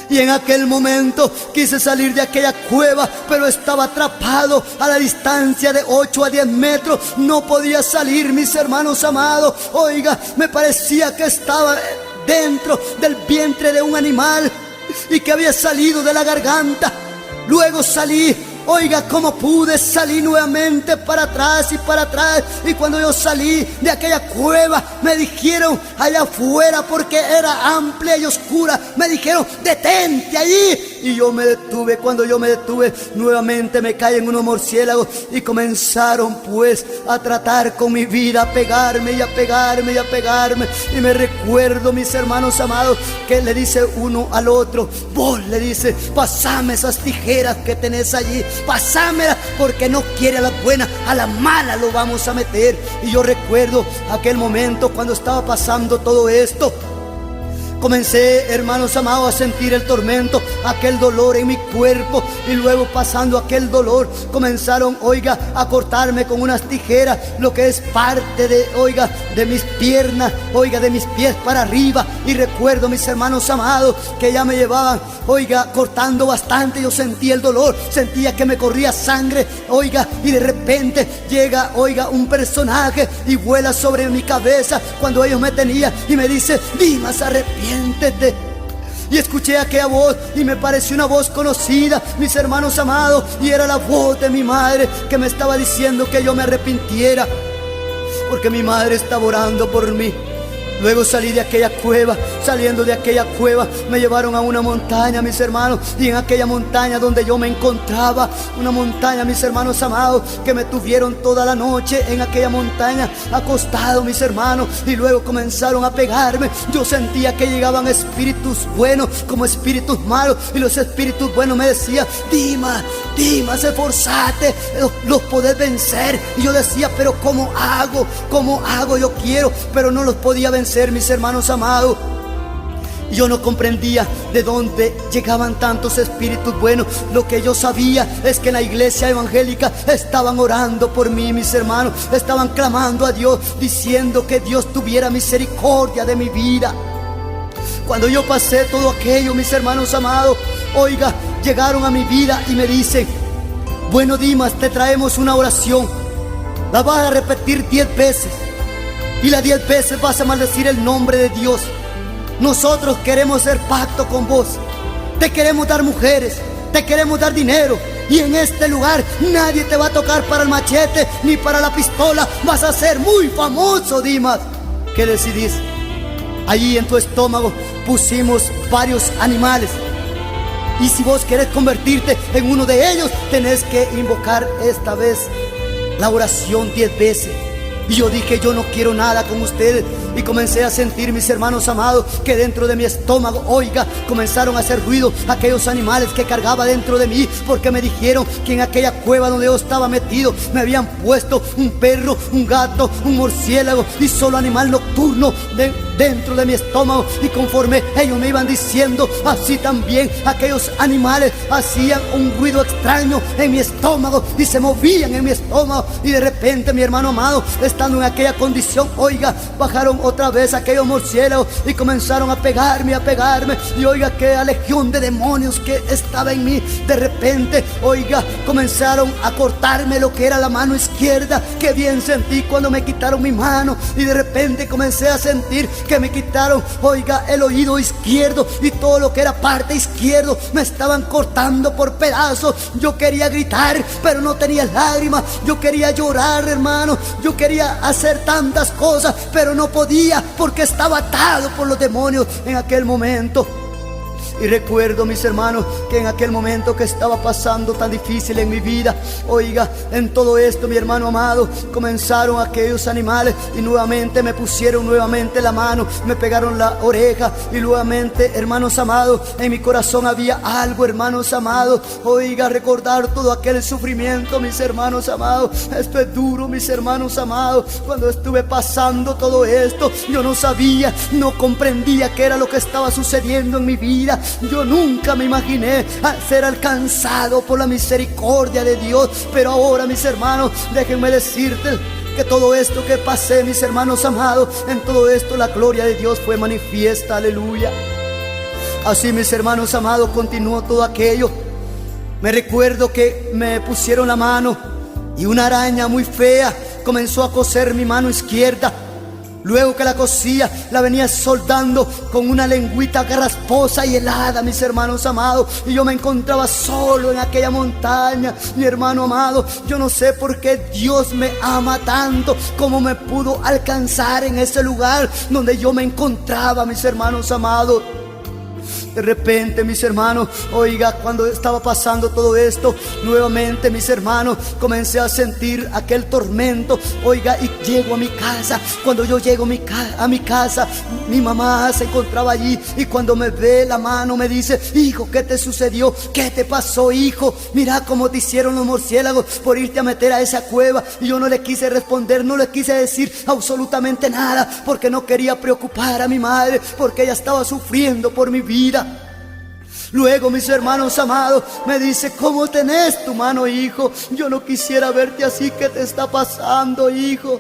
Y en aquel momento quise salir de aquella cueva, pero estaba atrapado a la distancia de 8 a 10 metros. No podía salir, mis hermanos amados. Oiga, me parecía que estaba dentro del vientre de un animal y que había salido de la garganta. Luego salí. Oiga, como pude, salí nuevamente para atrás y para atrás. Y cuando yo salí de aquella cueva, me dijeron allá afuera, porque era amplia y oscura, me dijeron: detente allí. Y yo me detuve. Cuando yo me detuve, nuevamente me caen unos murciélagos y comenzaron pues a tratar con mi vida, a pegarme y a pegarme y a pegarme. Y me recuerdo, mis hermanos amados, que le dice uno al otro: vos, le dice, pasame esas tijeras que tenés allí, pasámela, porque no quiere a la buena, a la mala lo vamos a meter. Y yo recuerdo aquel momento cuando estaba pasando todo esto. Comencé, hermanos amados, a sentir el tormento, aquel dolor en mi cuerpo. Y luego, pasando aquel dolor, comenzaron, oiga, a cortarme con unas tijeras lo que es parte de, oiga, de mis piernas, oiga, de mis pies para arriba. Y recuerdo, mis hermanos amados, que ya me llevaban, oiga, cortando bastante. Yo sentía el dolor, sentía que me corría sangre, oiga, y de repente llega, oiga, un personaje y vuela sobre mi cabeza cuando ellos me tenían y me dice: Dimas, arrepiéntete. Y escuché aquella voz y me pareció una voz conocida, mis hermanos amados, y era la voz de mi madre que me estaba diciendo que yo me arrepintiera, porque mi madre estaba orando por mí. Luego salí de aquella cueva. Saliendo de aquella cueva, me llevaron a una montaña, mis hermanos. Y en aquella montaña donde yo me encontraba, una montaña, mis hermanos amados, que me tuvieron toda la noche en aquella montaña, acostado, mis hermanos. Y luego comenzaron a pegarme. Yo sentía que llegaban espíritus buenos como espíritus malos. Y los espíritus buenos me decían: Dimas, esforzate, los podés vencer. Y yo decía: pero ¿cómo hago? ¿Cómo hago? Yo quiero, pero no los podía vencer, mis hermanos amados. Yo no comprendía de dónde llegaban tantos espíritus buenos. Lo que yo sabía es que en la iglesia evangélica estaban orando por mí, mis hermanos. Estaban clamando a Dios, diciendo que Dios tuviera misericordia de mi vida. Cuando yo pasé todo aquello, mis hermanos amados, oiga, llegaron a mi vida y me dicen: bueno, Dimas, te traemos una oración. La vas a repetir 10 veces. Y las 10 veces vas a maldecir el nombre de Dios. Nosotros queremos hacer pacto con vos. Te queremos dar mujeres, te queremos dar dinero. Y en este lugar nadie te va a tocar para el machete ni para la pistola. Vas a ser muy famoso, Dimas. ¿Qué decidís? Allí en tu estómago pusimos varios animales. Y si vos querés convertirte en uno de ellos, tenés que invocar esta vez la oración 10 veces. Y yo dije, yo no quiero nada con ustedes. Y comencé a sentir, mis hermanos amados, que dentro de mi estómago, oiga, comenzaron a hacer ruido aquellos animales que cargaba dentro de mí, porque me dijeron que en aquella cueva donde yo estaba metido me habían puesto un perro, un gato, un murciélago y solo animal nocturno dentro de mi estómago. Y conforme ellos me iban diciendo, así también aquellos animales hacían un ruido extraño en mi estómago y se movían en mi estómago. Y de repente, mi hermano amado, estando en aquella condición, oiga, bajaron otra vez aquellos murciélagos y comenzaron a pegarme. Y oiga, aquella legión de demonios que estaba en mí, de repente, oiga, comenzaron a cortarme lo que era la mano izquierda. Que bien sentí cuando me quitaron mi mano. Y de repente comencé a sentir que me quitaron, oiga, el oído izquierdo y todo lo que era parte izquierdo. Me estaban cortando por pedazos. Yo quería gritar, pero no tenía lágrimas. Yo quería llorar, hermano. Yo quería hacer tantas cosas, pero no podía porque estaba atado por los demonios en aquel momento. Y recuerdo, mis hermanos, que en aquel momento que estaba pasando tan difícil en mi vida, oiga, en todo esto, mi hermano amado, comenzaron aquellos animales y nuevamente me pusieron nuevamente la mano, me pegaron la oreja y nuevamente, hermanos amados, en mi corazón había algo, hermanos amados, oiga, recordar todo aquel sufrimiento, mis hermanos amados. Esto es duro, mis hermanos amados. Cuando estuve pasando todo esto, yo no sabía, no comprendía qué era lo que estaba sucediendo en mi vida. Yo nunca me imaginé ser alcanzado por la misericordia de Dios. Pero ahora, mis hermanos, déjenme decirte que todo esto que pasé, mis hermanos amados, en todo esto la gloria de Dios fue manifiesta, aleluya. Así, mis hermanos amados, continuó todo aquello. Me recuerdo que me pusieron la mano y una araña muy fea comenzó a coser mi mano izquierda. Luego que la cosía, la venía soldando con una lengüita rasposa y helada, mis hermanos amados. Y yo me encontraba solo en aquella montaña, mi hermano amado. Yo no sé por qué Dios me ama tanto, como me pudo alcanzar en ese lugar donde yo me encontraba, mis hermanos amados. De repente, mis hermanos, oiga, cuando estaba pasando todo esto, nuevamente, mis hermanos, comencé a sentir aquel tormento. Oiga, y llego a mi casa. Cuando yo llego a mi casa, mi mamá se encontraba allí. Y cuando me ve la mano, me dice: hijo, ¿qué te sucedió? ¿Qué te pasó, hijo? Mira cómo te hicieron los murciélagos por irte a meter a esa cueva. Y yo no le quise responder, no le quise decir absolutamente nada, porque no quería preocupar a mi madre, porque ella estaba sufriendo por mi vida. Luego, mis hermanos amados, me dice: ¿cómo tenés tu mano, hijo? Yo no quisiera verte así. ¿Qué te está pasando, hijo?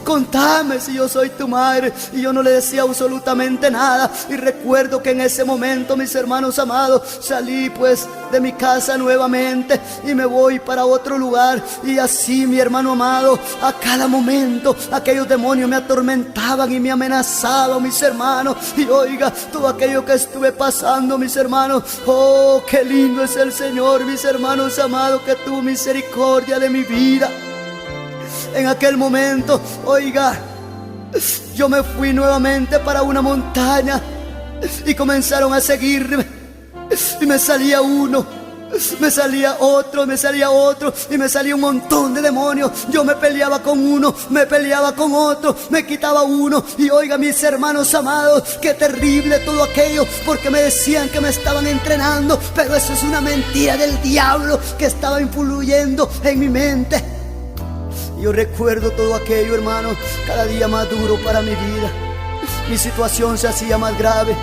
Contame si yo soy tu madre. Y yo no le decía absolutamente nada. Y recuerdo que en ese momento, mis hermanos amados, salí pues de mi casa nuevamente y me voy para otro lugar. Y así, mi hermano amado, a cada momento aquellos demonios me atormentaban y me amenazaban, mis hermanos. Y oiga, todo aquello que estuve pasando, mis hermanos, oh, qué lindo es el Señor, mis hermanos amados, que tuvo misericordia de mi vida. En aquel momento, oiga, yo me fui nuevamente para una montaña y comenzaron a seguirme. Y me salía uno, me salía otro, me salía otro, y me salía un montón de demonios. Yo me peleaba con uno, me peleaba con otro, me quitaba uno. Y oiga, mis hermanos amados, qué terrible todo aquello, porque me decían que me estaban entrenando, pero eso es una mentira del diablo que estaba influyendo en mi mente. Yo recuerdo todo aquello, hermano, cada día más duro para mi vida. Mi situación se hacía más grave.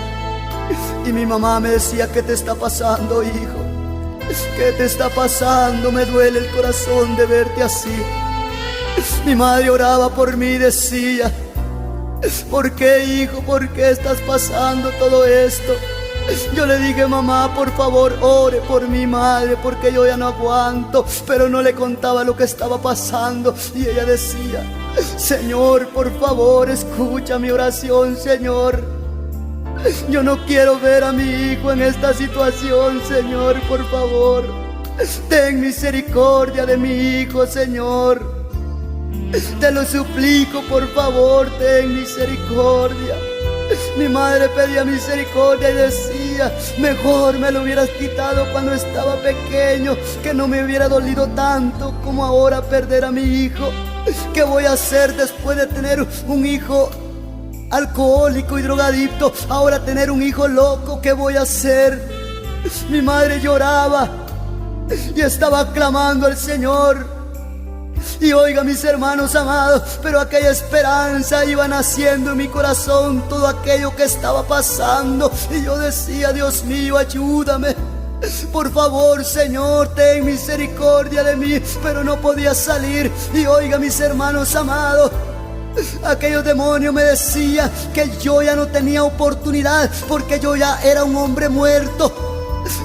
Y mi mamá me decía: ¿qué te está pasando, hijo? ¿Qué te está pasando? Me duele el corazón de verte así. Mi madre oraba por mí y decía: ¿por qué, hijo? ¿Por qué estás pasando todo esto? Yo le dije: mamá, por favor, ore por mi madre, porque yo ya no aguanto. Pero no le contaba lo que estaba pasando. Y ella decía: Señor, por favor, escucha mi oración, Señor. Yo no quiero ver a mi hijo en esta situación, Señor, por favor. Ten misericordia de mi hijo, Señor. Te lo suplico, por favor, ten misericordia. Mi madre pedía misericordia y decía: decía, mejor me lo hubieras quitado cuando estaba pequeño, que no me hubiera dolido tanto como ahora perder a mi hijo. ¿Qué voy a hacer después de tener un hijo alcohólico y drogadicto? Ahora tener un hijo loco, ¿qué voy a hacer? Mi madre lloraba y estaba clamando al Señor. Y oiga, mis hermanos amados, pero aquella esperanza iba naciendo en mi corazón, todo aquello que estaba pasando. Y yo decía, Dios mío, ayúdame. Por favor, Señor, ten misericordia de mí. Pero no podía salir. Y oiga, mis hermanos amados, aquellos demonios me decían que yo ya no tenía oportunidad, porque yo ya era un hombre muerto.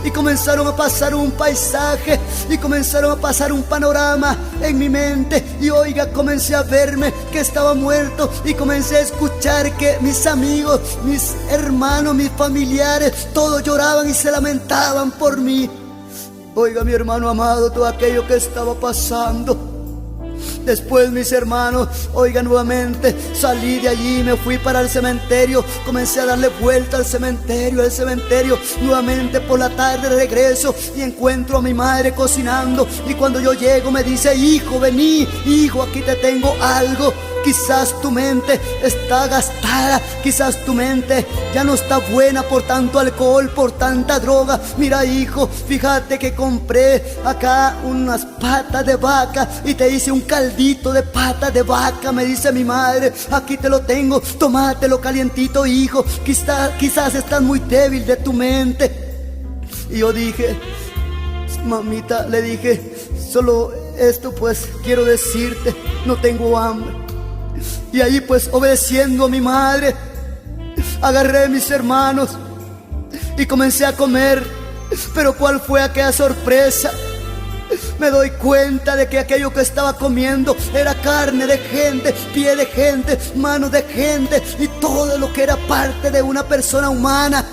Y comenzaron a pasar un paisaje, y comenzaron a pasar un panorama en mi mente. Y oiga, comencé a verme que estaba muerto, y comencé a escuchar que mis amigos, mis hermanos, mis familiares, todos lloraban y se lamentaban por mí. Oiga, mi hermano amado, todo aquello que estaba pasando. Después, mis hermanos, oiga, nuevamente salí de allí, me fui para el cementerio. Comencé a darle vuelta al cementerio, nuevamente por la tarde regreso y encuentro a mi madre cocinando. Y cuando yo llego me dice, hijo, vení, hijo, aquí te tengo algo. Quizás tu mente está gastada, quizás tu mente ya no está buena por tanto alcohol, por tanta droga. Mira, hijo, fíjate que compré acá unas patas de vaca y te hice un caldito de patas de vaca, me dice mi madre. Aquí te lo tengo, tómatelo calientito, hijo. Quizás estás muy débil de tu mente. Y yo dije, mamita, le dije, solo esto pues quiero decirte, no tengo hambre. Y ahí pues, obedeciendo a mi madre, agarré a mis hermanos y comencé a comer. Pero ¿cuál fue aquella sorpresa? Me doy cuenta de que aquello que estaba comiendo era carne de gente, pie de gente, mano de gente, y todo lo que era parte de una persona humana.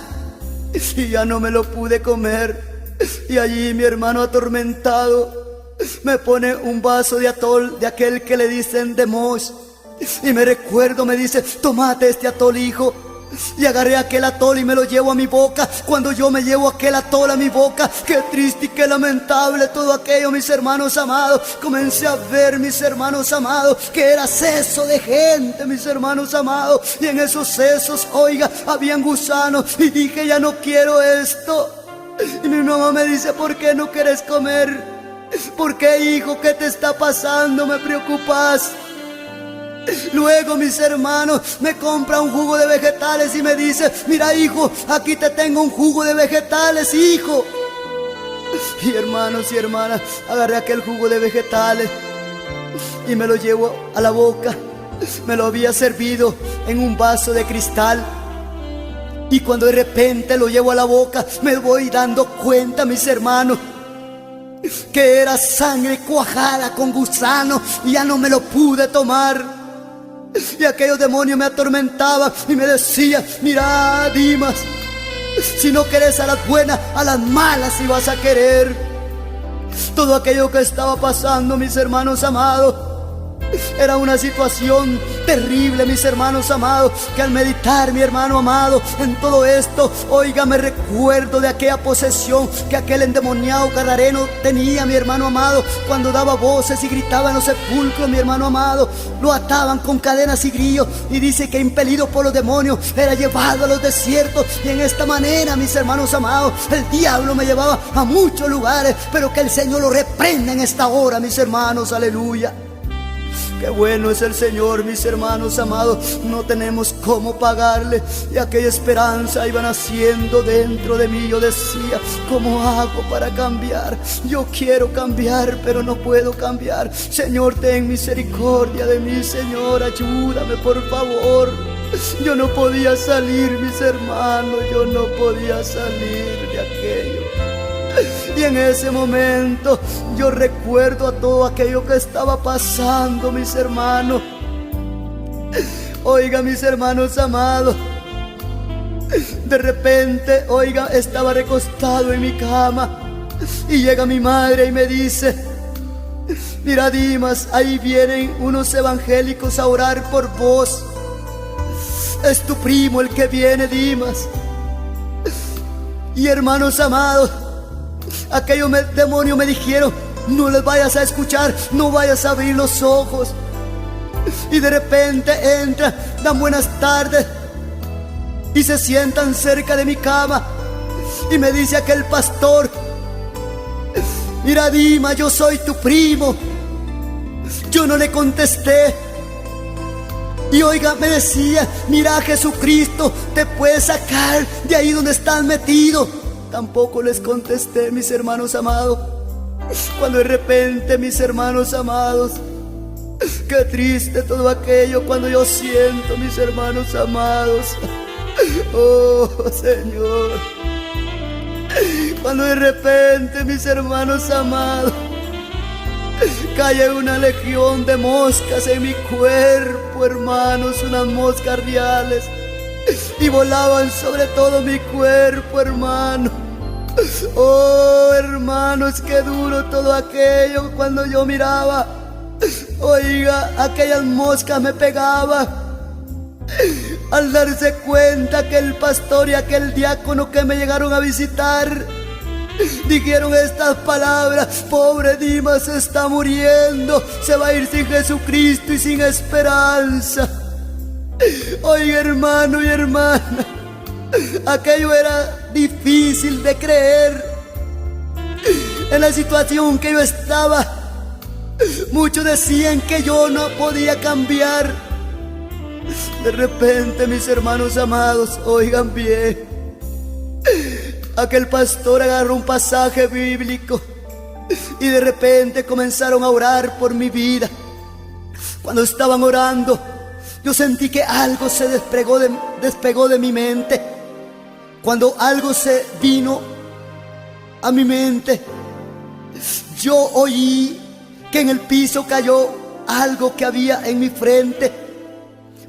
Y ya no me lo pude comer. Y allí mi hermano atormentado me pone un vaso de atol, de aquel que le dicen de mosh. Y me recuerdo, me dice, tomate este atol, hijo. Y agarré aquel atol y me lo llevo a mi boca. Cuando yo me llevo aquel atol a mi boca, qué triste y qué lamentable todo aquello, mis hermanos amados. Comencé a ver, mis hermanos amados, que era seso de gente, mis hermanos amados. Y en esos sesos, oiga, habían gusanos. Y dije, ya no quiero esto. Y mi mamá me dice, ¿por qué no quieres comer? ¿Por qué, hijo? ¿Qué te está pasando? Me preocupas. Luego mis hermanos me compran un jugo de vegetales y me dice, mira, hijo, aquí te tengo un jugo de vegetales, hijo. Y hermanos y hermanas, agarré aquel jugo de vegetales y me lo llevo a la boca. Me lo había servido en un vaso de cristal. Y cuando de repente lo llevo a la boca, me voy dando cuenta, mis hermanos, que era sangre cuajada con gusano. Y ya no me lo pude tomar. Y aquellos demonios me atormentaban y me decían, mira, Dimas, si no querés a las buenas, a las malas si vas a querer. Todo aquello que estaba pasando, mis hermanos amados, era una situación terrible, mis hermanos amados, que al meditar, mi hermano amado, en todo esto, oiga, me recuerdo de aquella posesión que aquel endemoniado gadareno tenía, mi hermano amado, cuando daba voces y gritaba en los sepulcros, mi hermano amado. Lo ataban con cadenas y grillos y dice que impelido por los demonios era llevado a los desiertos. Y en esta manera, mis hermanos amados, el diablo me llevaba a muchos lugares, pero que el Señor lo reprenda en esta hora, mis hermanos, aleluya. Qué bueno es el Señor, mis hermanos amados. No tenemos cómo pagarle. Y aquella esperanza iba naciendo dentro de mí. Yo decía, ¿cómo hago para cambiar? Yo quiero cambiar, pero no puedo cambiar. Señor, ten misericordia de mí. Señor, ayúdame, por favor. Yo no podía salir, mis hermanos. Yo no podía salir de aquello. Y en ese momento yo recuerdo a todo aquello que estaba pasando, mis hermanos. Oiga, mis hermanos amados, de repente, oiga, estaba recostado en mi cama y llega mi madre y me dice, mira, Dimas, ahí vienen unos evangélicos a orar por vos. Es tu primo el que viene, Dimas. Y hermanos amados, aquellos demonios me dijeron: no les vayas a escuchar, no vayas a abrir los ojos. Y de repente entran, dan buenas tardes y se sientan cerca de mi cama. Y me dice aquel pastor: mira, Dima, yo soy tu primo. Yo no le contesté. Y oiga, me decía: mira, Jesucristo te puede sacar de ahí donde estás metido. Tampoco les contesté, mis hermanos amados. Cuando de repente, mis hermanos amados, qué triste todo aquello cuando yo siento, mis hermanos amados, oh Señor, cuando de repente, mis hermanos amados, cae una legión de moscas en mi cuerpo, hermanos, unas moscas reales, y volaban sobre todo mi cuerpo, hermano. Oh, hermanos, qué duro todo aquello cuando yo miraba. Oiga, aquellas moscas me pegaban. Al darse cuenta que el pastor y aquel diácono que me llegaron a visitar dijeron estas palabras: pobre Dimas, se está muriendo, se va a ir sin Jesucristo y sin esperanza. Oiga, hermano y hermana, aquello era difícil de creer. En la situación que yo estaba, muchos decían que yo no podía cambiar. De repente, mis hermanos amados, oigan bien, aquel pastor agarró un pasaje bíblico y de repente comenzaron a orar por mi vida. Cuando estaban orando, yo sentí que algo se despegó de mi mente. Cuando algo se vino a mi mente, yo oí que en el piso cayó algo que había en mi frente,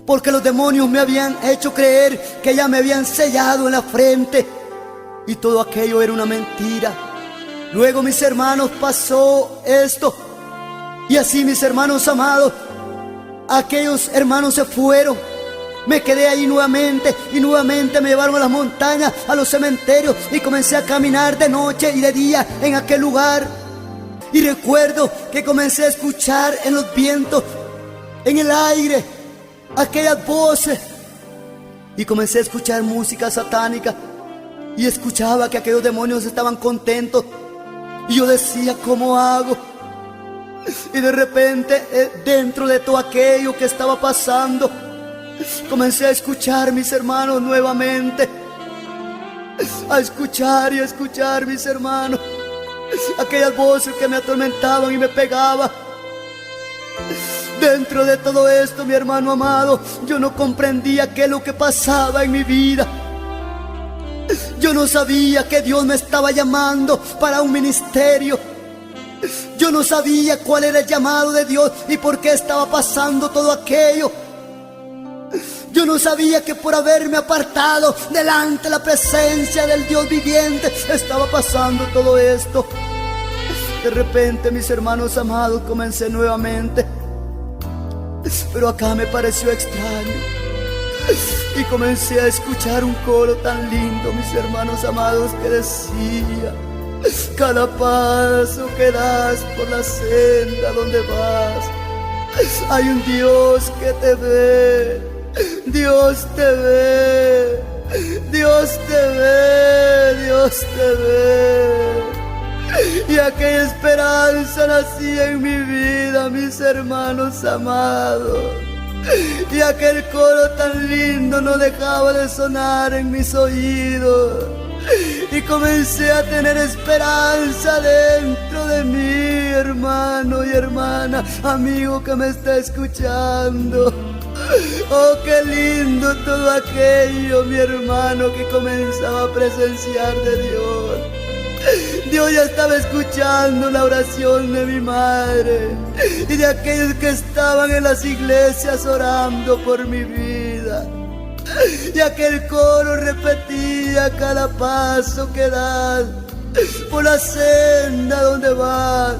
porque los demonios me habían hecho creer que ya me habían sellado en la frente, y todo aquello era una mentira. Luego, mis hermanos, pasó esto, y así, mis hermanos amados, aquellos hermanos se fueron. Me quedé ahí nuevamente y nuevamente me llevaron a las montañas, a los cementerios, y comencé a caminar de noche y de día en aquel lugar. Y recuerdo que comencé a escuchar en los vientos, en el aire, aquellas voces, y comencé a escuchar música satánica, y escuchaba que aquellos demonios estaban contentos, y yo decía: ¿cómo hago? Y de repente, dentro de todo aquello que estaba pasando, comencé a escuchar, mis hermanos, nuevamente, a escuchar y a escuchar, mis hermanos, aquellas voces que me atormentaban y me pegaban. Dentro de todo esto, mi hermano amado, yo no comprendía qué es lo que pasaba en mi vida. Yo no sabía que Dios me estaba llamando para un ministerio. Yo no sabía cuál era el llamado de Dios y por qué estaba pasando todo aquello. Yo no sabía que por haberme apartado delante de la presencia del Dios viviente estaba pasando todo esto. De repente, mis hermanos amados, comencé nuevamente, pero acá me pareció extraño, y comencé a escuchar un coro tan lindo, mis hermanos amados, que decía: cada paso que das por la senda donde vas, hay un Dios que te ve. Dios te ve, Dios te ve, Dios te ve. Y aquella esperanza nacía en mi vida, mis hermanos amados. Y aquel coro tan lindo no dejaba de sonar en mis oídos. Y comencé a tener esperanza dentro de mí, hermano y hermana, amigo que me está escuchando. Oh, qué lindo todo aquello, mi hermano, que comenzaba a presenciar de Dios. Dios ya estaba escuchando la oración de mi madre y de aquellos que estaban en las iglesias orando por mi vida. Y aquel coro repetía: cada paso que das por la senda donde vas,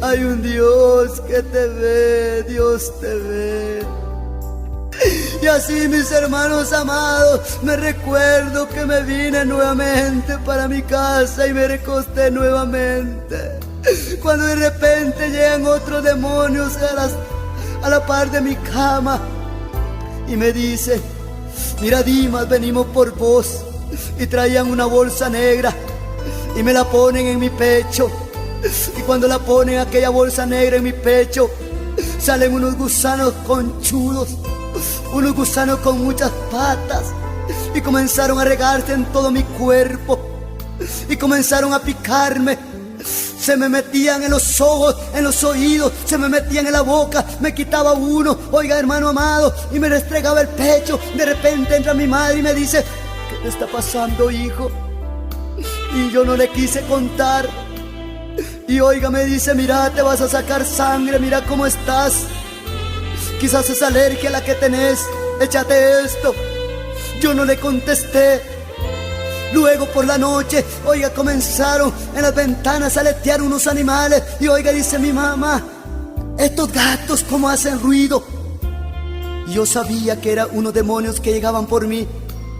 hay un Dios que te ve, Dios te ve. Y así, mis hermanos amados, me recuerdo que me vine nuevamente para mi casa y me recosté nuevamente, cuando de repente llegan otros demonios a la par de mi cama y me dicen: mira, Dimas, venimos por vos. Y traían una bolsa negra y me la ponen en mi pecho. Y cuando la ponen, aquella bolsa negra en mi pecho, salen unos gusanos conchudos, unos gusanos con muchas patas, y comenzaron a regarse en todo mi cuerpo y comenzaron a picarme. Se me metían en los ojos, en los oídos, se me metían en la boca, me quitaba uno, oiga, hermano amado, y me restregaba el pecho. De repente entra mi madre y me dice: ¿qué te está pasando, hijo? Y yo no le quise contar. Y oiga, me dice: mira, te vas a sacar sangre, mira cómo estás. Quizás es alergia la que tenés, échate esto. Yo no le contesté. Luego por la noche, oiga, comenzaron en las ventanas a aletear unos animales. Y oiga, dice mi mamá: estos gatos cómo hacen ruido. Y yo sabía que eran unos demonios que llegaban por mí.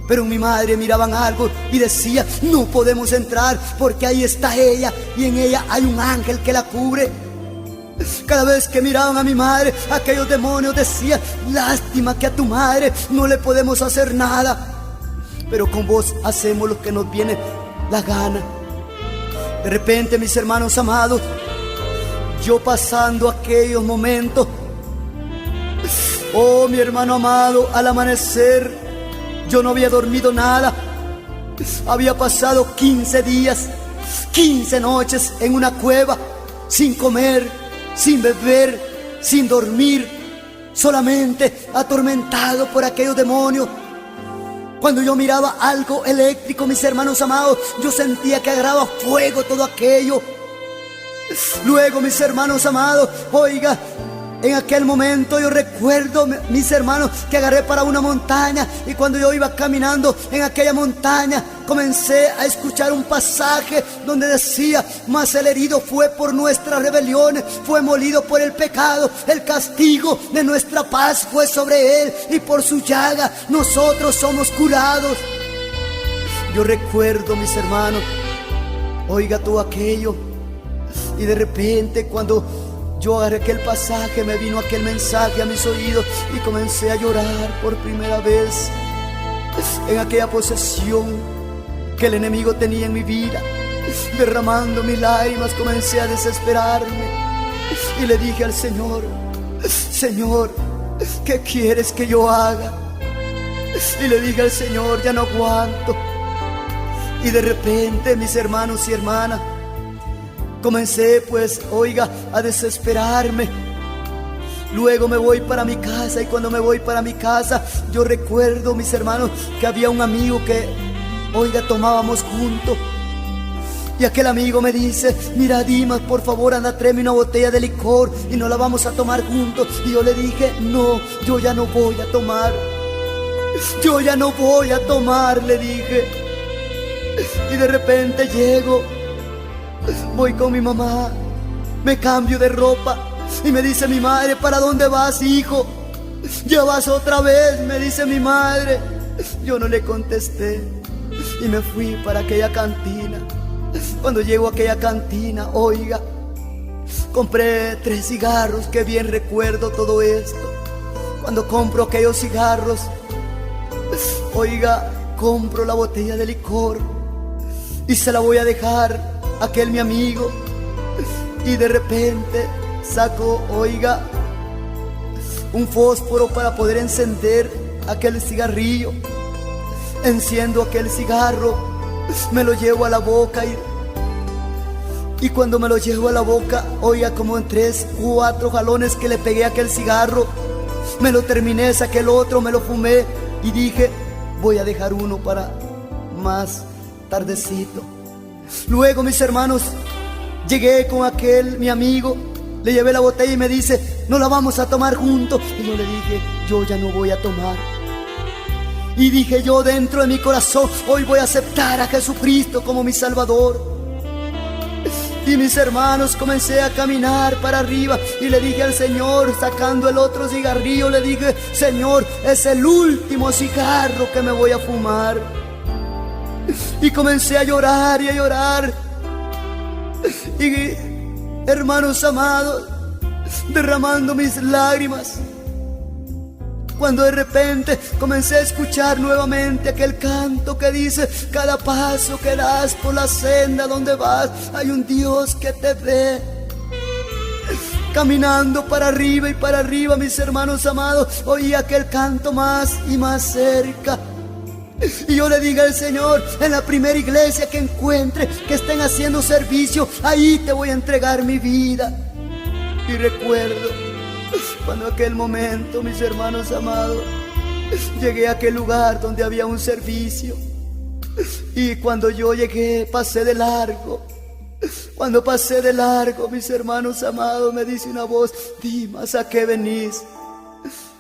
Pero mi madre miraban algo y decía: no podemos entrar porque ahí está ella, y en ella hay un ángel que la cubre. Cada vez que miraban a mi madre, aquellos demonios decían: lástima que a tu madre no le podemos hacer nada, pero con vos hacemos lo que nos viene la gana. De repente, mis hermanos amados, yo pasando aquellos momentos, oh mi hermano amado, al amanecer yo no había dormido nada. Había pasado 15 días, 15 noches en una cueva, sin comer, sin beber, sin dormir, solamente atormentado por aquellos demonios. Cuando yo miraba algo eléctrico, mis hermanos amados, yo sentía que agarraba fuego todo aquello. Luego, mis hermanos amados, oiga, en aquel momento yo recuerdo, mis hermanos, que agarré para una montaña, y cuando yo iba caminando en aquella montaña, comencé a escuchar un pasaje donde decía: mas el herido fue por nuestras rebeliones, fue molido por el pecado, el castigo de nuestra paz fue sobre él, y por su llaga nosotros somos curados. Yo recuerdo, mis hermanos, oiga, todo aquello, y de repente cuando yo agarré aquel pasaje, me vino aquel mensaje a mis oídos y comencé a llorar por primera vez en aquella posesión que el enemigo tenía en mi vida. Derramando mis lágrimas, comencé a desesperarme y le dije al Señor: Señor, ¿qué quieres que yo haga? Y le dije al Señor: ya no aguanto. Y de repente, mis hermanos y hermanas, comencé pues, oiga, a desesperarme. Luego me voy para mi casa, y cuando me voy para mi casa, yo recuerdo, mis hermanos, que había un amigo que, oiga, tomábamos juntos. Y aquel amigo me dice: mira, Dimas, por favor, anda, tráeme una botella de licor y no la vamos a tomar juntos. Y yo le dije: no, yo ya no voy a tomar. Yo ya no voy a tomar, le dije. Y de repente llego, voy con mi mamá, me cambio de ropa y me dice mi madre: ¿para dónde vas, hijo? ¿Ya vas otra vez?, me dice mi madre. Yo no le contesté y me fui para aquella cantina. Cuando llego a aquella cantina, oiga, compré 3 cigarros, que bien recuerdo todo esto. Cuando compro aquellos cigarros, oiga, compro la botella de licor y se la voy a dejar a aquel mi amigo. Y de repente saco, oiga, un fósforo para poder encender aquel cigarrillo. Enciendo aquel cigarro, me lo llevo a la boca y cuando me lo llevo a la boca, oiga, como en 3, 4 jalones que le pegué a aquel cigarro, me lo terminé, saqué el otro, me lo fumé y dije: voy a dejar uno para más tardecito. Luego, mis hermanos, llegué con aquel mi amigo, le llevé la botella y me dice: no la vamos a tomar juntos. Y yo le dije: yo ya no voy a tomar. Y dije yo dentro de mi corazón: hoy voy a aceptar a Jesucristo como mi Salvador. Y mis hermanos, comencé a caminar para arriba y le dije al Señor, sacando el otro cigarrillo, le dije: Señor, es el último cigarro que me voy a fumar. Y comencé a llorar y a llorar. Y, hermanos amados, derramando mis lágrimas, cuando de repente comencé a escuchar nuevamente aquel canto que dice: cada paso que das por la senda donde vas, hay un Dios que te ve. Caminando para arriba y para arriba, mis hermanos amados, oí aquel canto más y más cerca. Y yo le dije al Señor: en la primera iglesia que encuentre, que estén haciendo servicio, ahí te voy a entregar mi vida. Y recuerdo cuando aquel momento, mis hermanos amados, llegué a aquel lugar donde había un servicio. Y cuando yo llegué, pasé de largo. Cuando pasé de largo, mis hermanos amados, me dice una voz: Dimas, ¿a qué venís?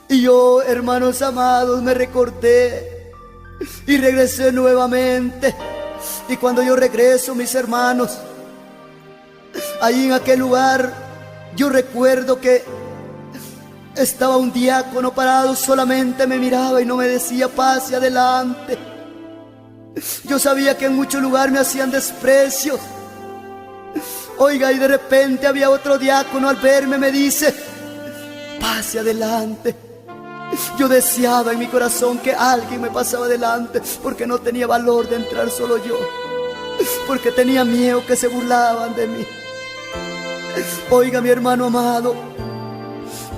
Y yo, hermanos amados, me recordé y regresé nuevamente. Y cuando yo regreso, mis hermanos, ahí en aquel lugar, yo recuerdo que estaba un diácono parado, solamente me miraba y no me decía: pase adelante. Yo sabía que en muchos lugares me hacían desprecios. Oiga, y de repente había otro diácono, al verme me dice: pase adelante. Yo deseaba en mi corazón que alguien me pasaba adelante, porque no tenía valor de entrar solo yo, porque tenía miedo que se burlaban de mí. Oiga, mi hermano amado,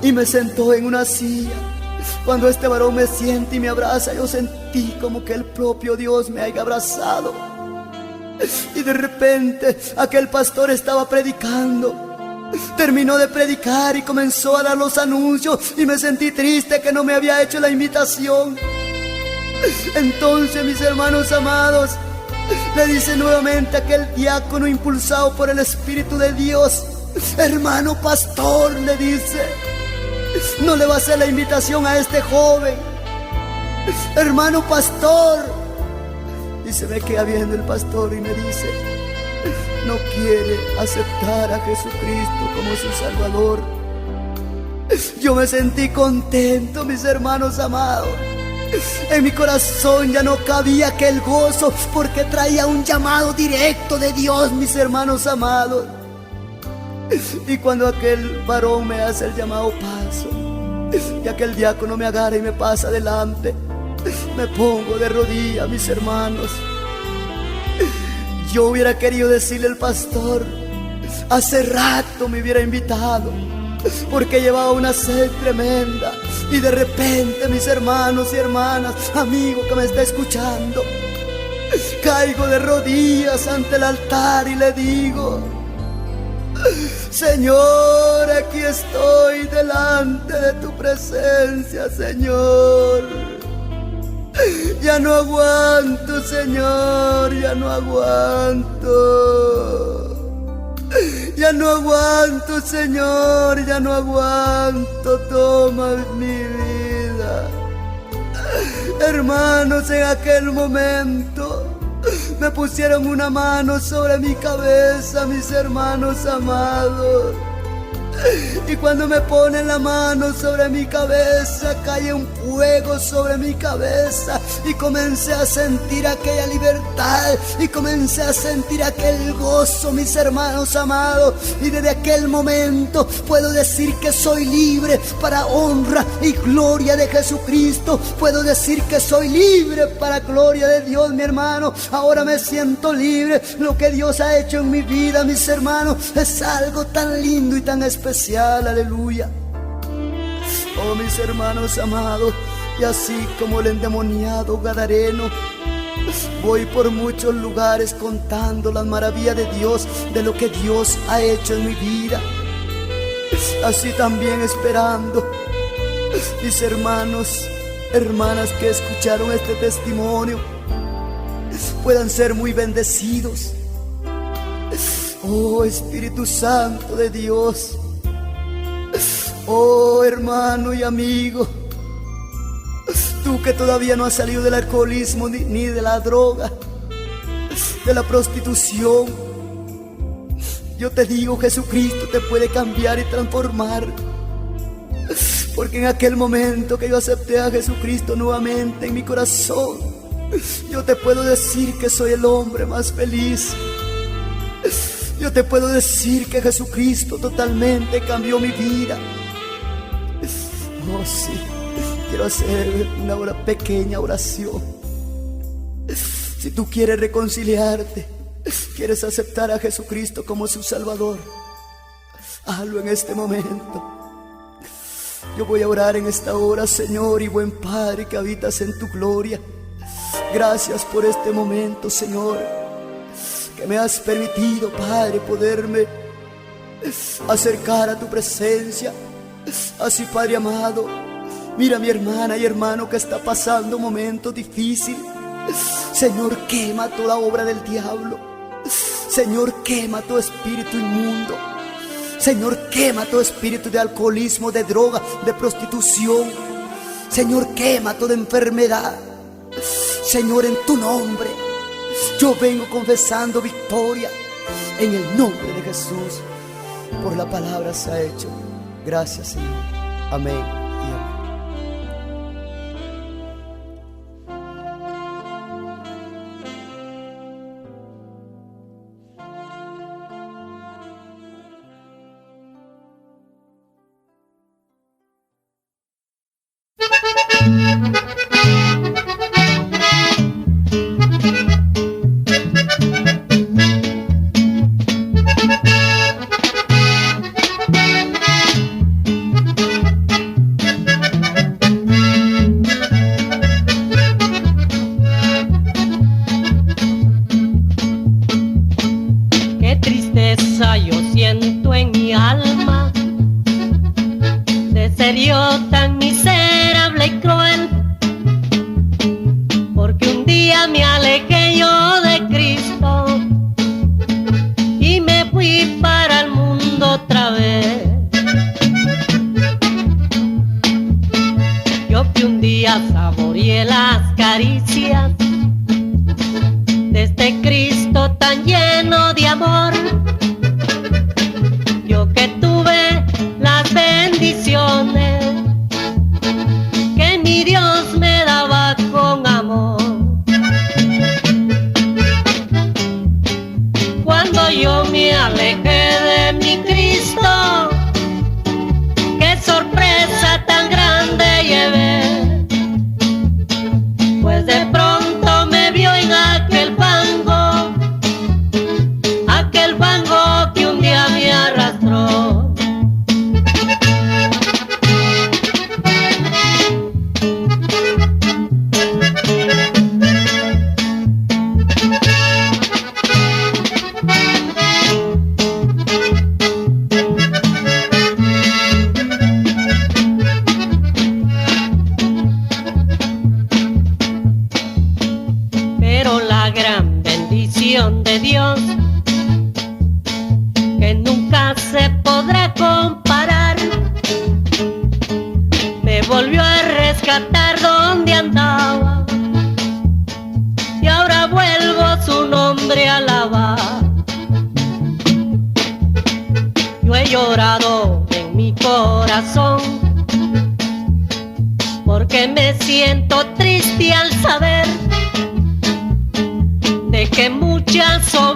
y me sentó en una silla. Cuando este varón me siente y me abraza, yo sentí como que el propio Dios me haya abrazado. Y de repente aquel pastor estaba predicando. Terminó de predicar y comenzó a dar los anuncios, y me sentí triste que no me había hecho la invitación. Entonces, mis hermanos amados, le dice nuevamente aquel diácono, impulsado por el Espíritu de Dios: hermano pastor, le dice, no le va a hacer la invitación a este joven, hermano pastor. Y se me queda viendo el pastor y me dice: no quiere aceptar a Jesucristo como su Salvador. Yo me sentí contento, mis hermanos amados. En mi corazón ya no cabía aquel gozo, porque traía un llamado directo de Dios, mis hermanos amados. Y cuando aquel varón me hace el llamado paso, y aquel diácono me agarra y me pasa adelante, me pongo de rodillas, mis hermanos. Yo hubiera querido decirle al pastor: hace rato me hubiera invitado, porque llevaba una sed tremenda. Y de repente, mis hermanos y hermanas, amigo que me está escuchando, caigo de rodillas ante el altar y le digo: Señor, aquí estoy delante de tu presencia, Señor. Ya no aguanto, Señor, ya no aguanto. Ya no aguanto, Señor, ya no aguanto. Toma mi vida. Hermanos, en aquel momento me pusieron una mano sobre mi cabeza, mis hermanos amados. Y cuando me ponen la mano sobre mi cabeza, cae un fuego sobre mi cabeza. Y comencé a sentir aquella libertad, y comencé a sentir aquel gozo, mis hermanos amados. Y desde aquel momento puedo decir que soy libre para honra y gloria de Jesucristo. Puedo decir que soy libre para gloria de Dios, mi hermano. Ahora me siento libre. Lo que Dios ha hecho en mi vida, mis hermanos, es algo tan lindo y tan especial. Aleluya. Oh, mis hermanos amados, y así como el endemoniado gadareno, voy por muchos lugares contando las maravillas de Dios, de lo que Dios ha hecho en mi vida. Así también esperando, mis hermanos, hermanas que escucharon este testimonio, puedan ser muy bendecidos. Oh, Espíritu Santo de Dios. Oh, hermano y amigo, tú que todavía no has salido del alcoholismo ni de la droga, de la prostitución, Yo te digo, Jesucristo te puede cambiar y transformar. Porque en aquel momento que yo acepté a Jesucristo nuevamente en mi corazón, yo te puedo decir que soy el hombre más feliz. Yo te puedo decir que Jesucristo totalmente cambió mi vida. Oh sí, quiero hacer una pequeña oración. Si tú quieres reconciliarte, quieres aceptar a Jesucristo como su Salvador, hazlo en este momento. Yo voy a orar en esta hora. Señor y buen Padre que habitas en tu gloria, gracias por este momento, Señor, que me has permitido, Padre, poderme acercar a tu presencia. Así, Padre amado, mira a mi hermana y hermano que está pasando un momento difícil. Señor, quema toda obra del diablo. Señor, quema todo espíritu inmundo. Señor, quema todo espíritu de alcoholismo, de droga, de prostitución. Señor, quema toda enfermedad. Señor, en tu nombre yo vengo confesando victoria en el nombre de Jesús. Por la palabra se ha hecho. Gracias, Señor. Amén y amén. Que muchas son